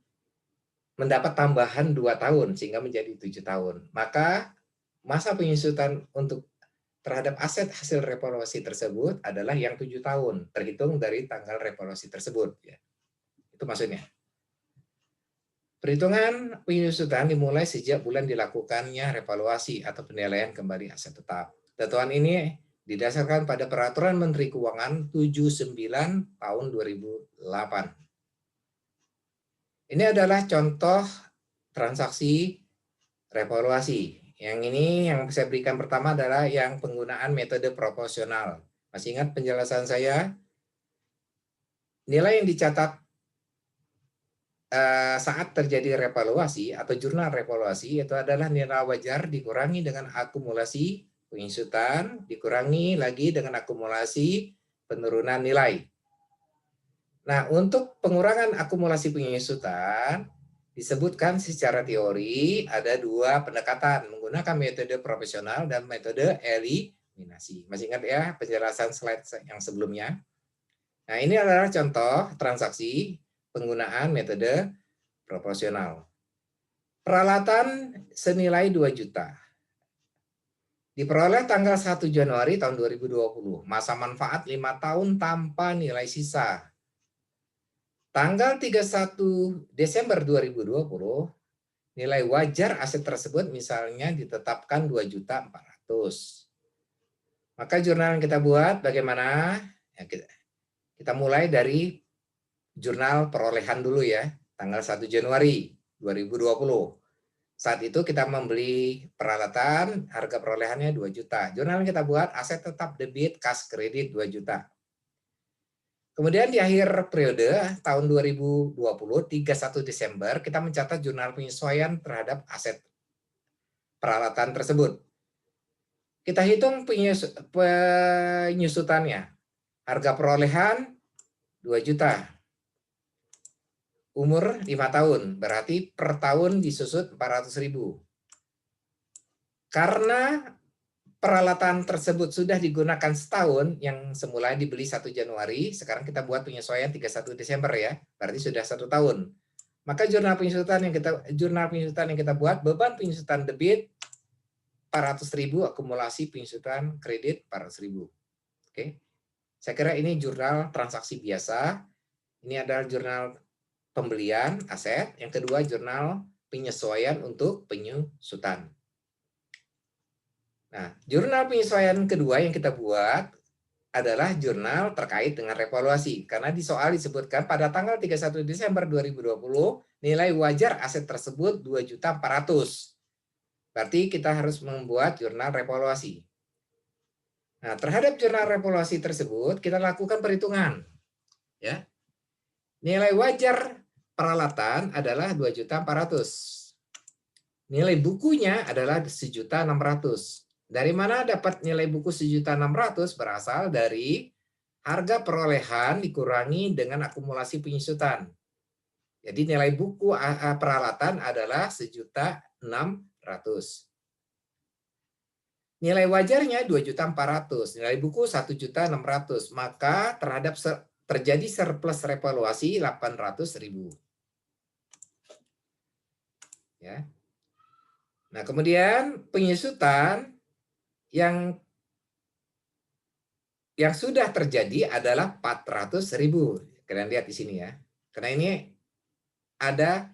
mendapat tambahan 2 tahun, sehingga menjadi 7 tahun. Maka masa penyusutan untuk terhadap aset hasil revaluasi tersebut adalah yang 7 tahun, terhitung dari tanggal revaluasi tersebut. Ya. Itu maksudnya. Perhitungan penyusutan dimulai sejak bulan dilakukannya revaluasi atau penilaian kembali aset tetap. Ketentuan ini didasarkan pada Peraturan Menteri Keuangan 79 tahun 2008. Ini adalah contoh transaksi revaluasi. Yang ini yang saya berikan pertama adalah yang penggunaan metode proporsional. Masih ingat penjelasan saya? Nilai yang dicatat saat terjadi revaluasi atau jurnal revaluasi itu adalah nilai wajar dikurangi dengan akumulasi penyusutan, dikurangi lagi dengan akumulasi penurunan nilai. Nah, untuk pengurangan akumulasi penyusutan, disebutkan secara teori ada dua pendekatan, menggunakan metode proporsional dan metode eliminasi. Masih ingat ya penjelasan slide yang sebelumnya? Nah, ini adalah contoh transaksi penggunaan metode proporsional. Peralatan senilai 2 juta. Diperoleh tanggal 1 Januari tahun 2020. Masa manfaat 5 tahun tanpa nilai sisa. Tanggal 31 Desember 2020, nilai wajar aset tersebut misalnya ditetapkan 2.400.000. Maka jurnal yang kita buat bagaimana? Ya, kita mulai dari jurnal perolehan dulu ya, tanggal 1 Januari 2020. Saat itu kita membeli peralatan, harga perolehannya 2 juta. Jurnal yang kita buat aset tetap debit, kas kredit 2 juta. Kemudian di akhir periode tahun 2020, 31 Desember, kita mencatat jurnal penyesuaian terhadap aset peralatan tersebut. Kita hitung penyusutannya. Harga perolehan 2 juta. Umur 5 tahun, berarti per tahun disusut 400.000. Karena peralatan tersebut sudah digunakan setahun, yang semula dibeli 1 Januari, sekarang kita buat penyesuaian 31 Desember ya, berarti sudah 1 tahun. Maka jurnal penyusutan yang kita buat, beban penyusutan debit 400.000, akumulasi penyusutan kredit 400.000. Oke. Saya kira ini jurnal transaksi biasa. Ini adalah jurnal pembelian aset, yang kedua jurnal penyesuaian untuk penyusutan. Nah, jurnal penyesuaian kedua yang kita buat adalah jurnal terkait dengan revaluasi. Karena di soal disebutkan pada tanggal 31 Desember 2020, nilai wajar aset tersebut 2.400.000. Berarti kita harus membuat jurnal revaluasi. Nah, terhadap jurnal revaluasi tersebut, kita lakukan perhitungan. Ya. Nilai wajar peralatan adalah 2.400.000. Nilai bukunya adalah 1.600.000. Dari mana dapat nilai buku 1.600.000? Berasal dari harga perolehan dikurangi dengan akumulasi penyusutan. Jadi nilai buku peralatan adalah 1.600.000. Nilai wajarnya 2.400.000. Nilai buku 1.600.000. Maka terjadi surplus revaluasi 800.000. Ya. Nah, kemudian penyusutan yang sudah terjadi adalah 400.000. Kalian lihat di sini ya. Karena ini ada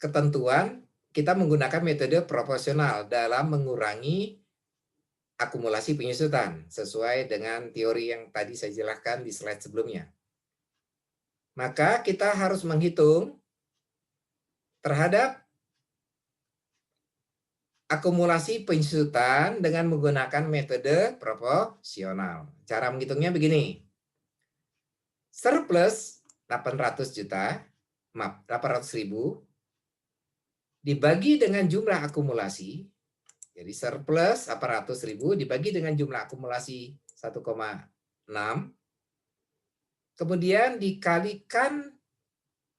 ketentuan kita menggunakan metode proporsional dalam mengurangi akumulasi penyusutan sesuai dengan teori yang tadi saya jelaskan di slide sebelumnya. Maka kita harus menghitung terhadap akumulasi penyusutan dengan menggunakan metode proporsional. Cara menghitungnya begini. Surplus 800.000 dibagi dengan jumlah akumulasi. Jadi surplus 800.000 dibagi dengan jumlah akumulasi 1,6. Kemudian dikalikan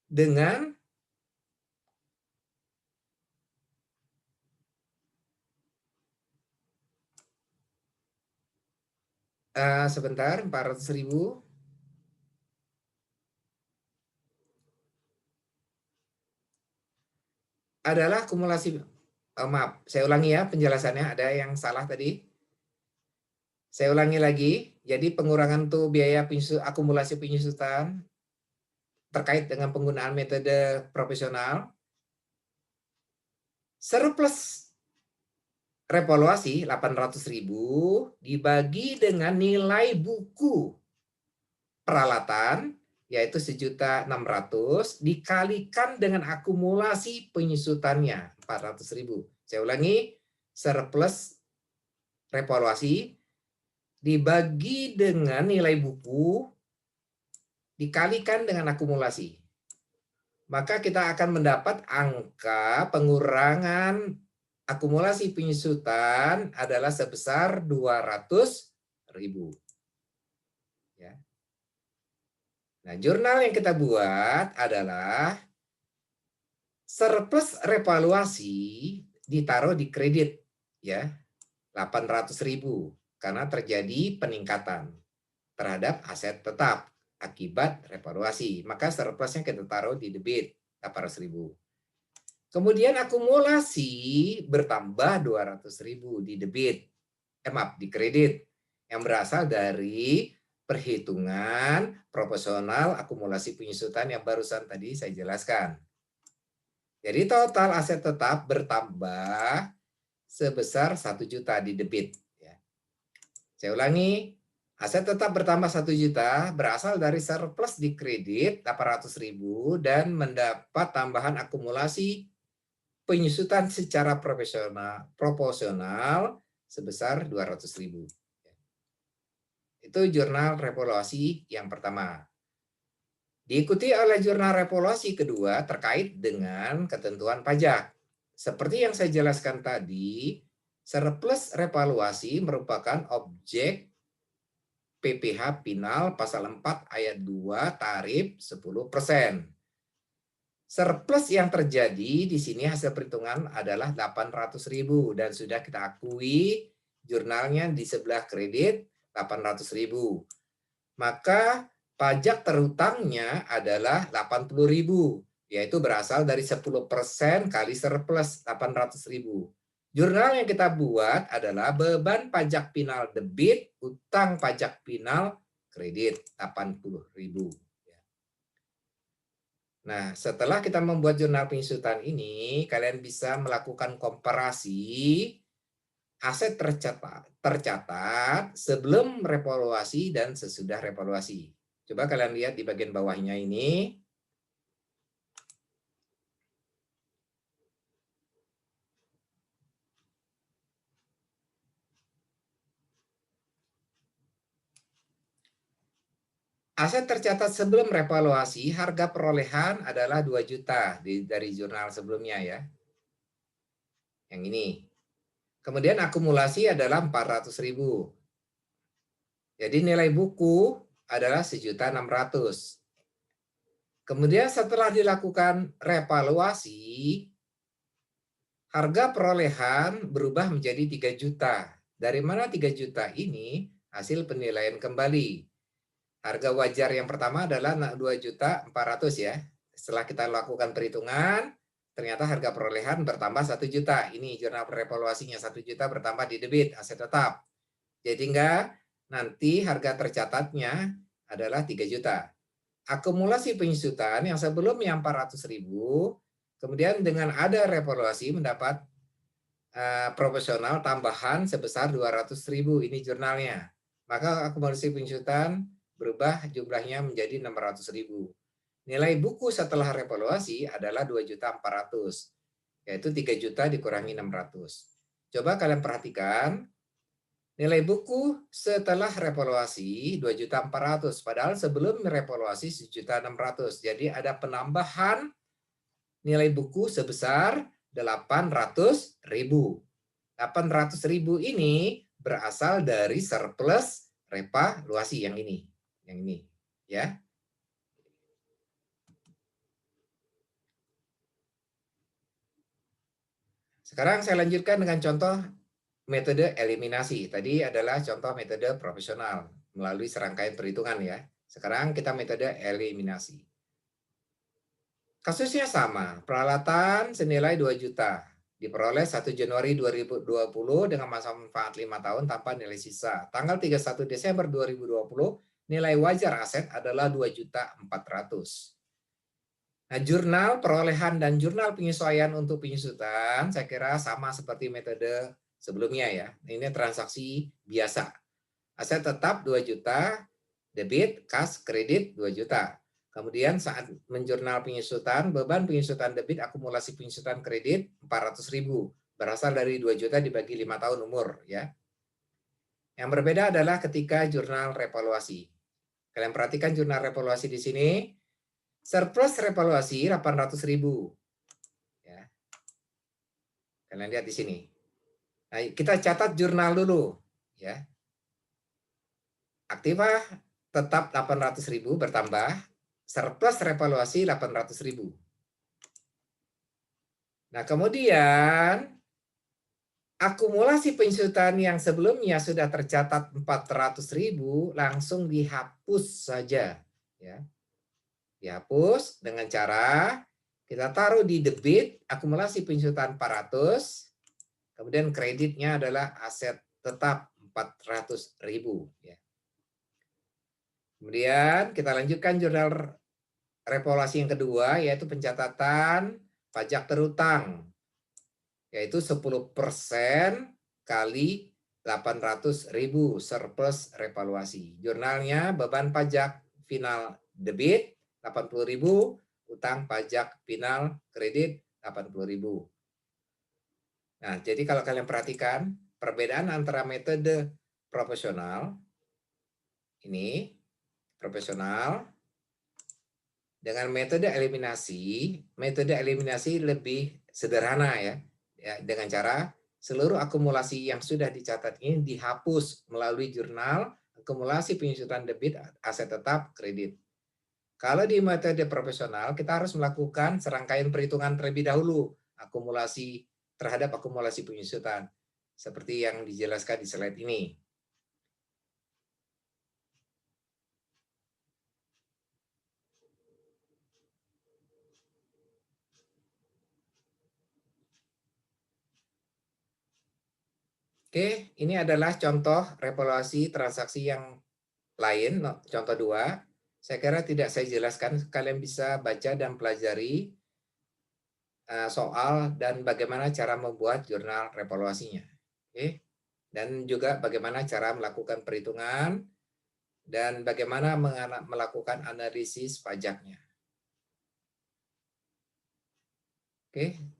dengan sebentar, 400.000 adalah akumulasi. Maaf, saya ulangi ya penjelasannya, ada yang salah tadi. Saya ulangi lagi. Jadi pengurangan tuh biaya akumulasi penyusutan terkait dengan penggunaan metode proporsional. Surplus revaluasi 800.000 dibagi dengan nilai buku peralatan yaitu 1.600.000 dikalikan dengan akumulasi penyusutannya 400.000. Saya ulangi, surplus revaluasi dibagi dengan nilai buku dikalikan dengan akumulasi. maka kita akan mendapat angka pengurangan akumulasi penyusutan adalah sebesar 200.000. Ya. Nah, jurnal yang kita buat adalah surplus revaluasi ditaruh di kredit, ya, 800.000 karena terjadi peningkatan terhadap aset tetap akibat revaluasi. Maka surplusnya kita taruh di debit 800.000. Kemudian akumulasi bertambah 200.000 di debit, maaf, di kredit yang berasal dari perhitungan proporsional akumulasi penyusutan yang barusan tadi saya jelaskan. Jadi total aset tetap bertambah sebesar 1 juta di debit. Saya ulangi, aset tetap bertambah 1 juta berasal dari surplus di kredit 800.000 dan mendapat tambahan akumulasi penyusutan secara proporsional sebesar 200.000. Itu jurnal revaluasi yang pertama. Diikuti oleh jurnal revaluasi kedua terkait dengan ketentuan pajak. Seperti yang saya jelaskan tadi, surplus revaluasi merupakan objek PPh final pasal 4 ayat 2 tarif 10%. Surplus yang terjadi di sini hasil perhitungan adalah 800.000 dan sudah kita akui jurnalnya di sebelah kredit 800.000. Maka pajak terhutangnya adalah 80.000, yaitu berasal dari 10% kali surplus 800.000. Jurnal yang kita buat adalah beban pajak final debit, utang pajak final kredit 80.000. Nah, setelah kita membuat jurnal penyusutan ini, kalian bisa melakukan komparasi aset tercatat sebelum revaluasi dan sesudah revaluasi. Coba kalian lihat di bagian bawahnya ini. Aset tercatat sebelum revaluasi, harga perolehan adalah 2 juta dari jurnal sebelumnya ya. Yang ini. Kemudian akumulasi adalah 400.000. Jadi nilai buku adalah 1.600.000. Kemudian setelah dilakukan revaluasi, harga perolehan berubah menjadi 3 juta. Dari mana 3 juta ini? Hasil penilaian kembali. Harga wajar yang pertama adalah 2.400.000 ya. Setelah kita lakukan perhitungan, ternyata harga perolehan bertambah 1 juta. Ini jurnal revaluasinya 1 juta bertambah di debit aset tetap. Jadi enggak, nanti harga tercatatnya adalah 3 juta. Akumulasi penyusutan yang sebelumnya 400.000, kemudian dengan ada revaluasi mendapat proporsional tambahan sebesar 200.000. Ini jurnalnya. Maka akumulasi penyusutan berubah jumlahnya menjadi 600.000. Nilai buku setelah revaluasi adalah 2.400.000, yaitu 3 juta dikurangi 600. Coba kalian perhatikan, nilai buku setelah revaluasi 2.400.000, padahal sebelum revaluasi 1.600.000. Jadi ada penambahan nilai buku sebesar 800.000. 800.000 ini berasal dari surplus revaluasi yang ini. Yang ini, ya. Sekarang saya lanjutkan dengan contoh metode eliminasi. Tadi adalah contoh metode profesional melalui serangkaian perhitungan ya. Sekarang kita metode eliminasi. Kasusnya sama, peralatan senilai 2 juta. Diperoleh 1 Januari 2020 dengan masa manfaat 5 tahun tanpa nilai sisa. Tanggal 31 Desember 2020, nilai wajar aset adalah 2.400.000. Nah, jurnal perolehan dan jurnal penyesuaian untuk penyusutan saya kira sama seperti metode sebelumnya ya. Ini transaksi biasa. Aset tetap 2 juta, debit, kas, kredit 2 juta. Kemudian saat menjurnal penyusutan, beban penyusutan debit, akumulasi penyusutan kredit 400.000. Berasal dari 2 juta dibagi 5 tahun umur ya. Yang berbeda adalah ketika jurnal revaluasi. Kalian perhatikan jurnal revaluasi di sini. Surplus revaluasi 800.000. Ya. Kalian lihat di sini. Nah, kita catat jurnal dulu. Ya. Aktiva tetap 800.000 bertambah, surplus revaluasi 800.000. Nah, kemudian akumulasi pensiunan yang sebelumnya sudah tercatat 400.000 langsung dihapus saja. Ya. Dihapus dengan cara kita taruh di debit akumulasi pensiunan 400, kemudian kreditnya adalah aset tetap 400.000. Ya. Kemudian kita lanjutkan jurnal revaluasi yang kedua, yaitu pencatatan pajak terutang, yaitu 10% kali 800.000 surplus revaluasi. Jurnalnya beban pajak final debit 80.000, utang pajak final kredit 80.000. Nah, jadi kalau kalian perhatikan perbedaan antara metode profesional ini, profesional dengan metode eliminasi lebih sederhana ya, dengan cara seluruh akumulasi yang sudah dicatat ini dihapus melalui jurnal akumulasi penyusutan debit aset tetap kredit. Kalau di metode profesional kita harus melakukan serangkaian perhitungan terlebih dahulu akumulasi terhadap akumulasi penyusutan seperti yang dijelaskan di slide ini. Oke, ini adalah contoh revaluasi transaksi yang lain, contoh 2. Saya kira tidak saya jelaskan, kalian bisa baca dan pelajari soal dan bagaimana cara membuat jurnal revaluasinya. Oke. Dan juga bagaimana cara melakukan perhitungan dan bagaimana melakukan analisis pajaknya. Oke.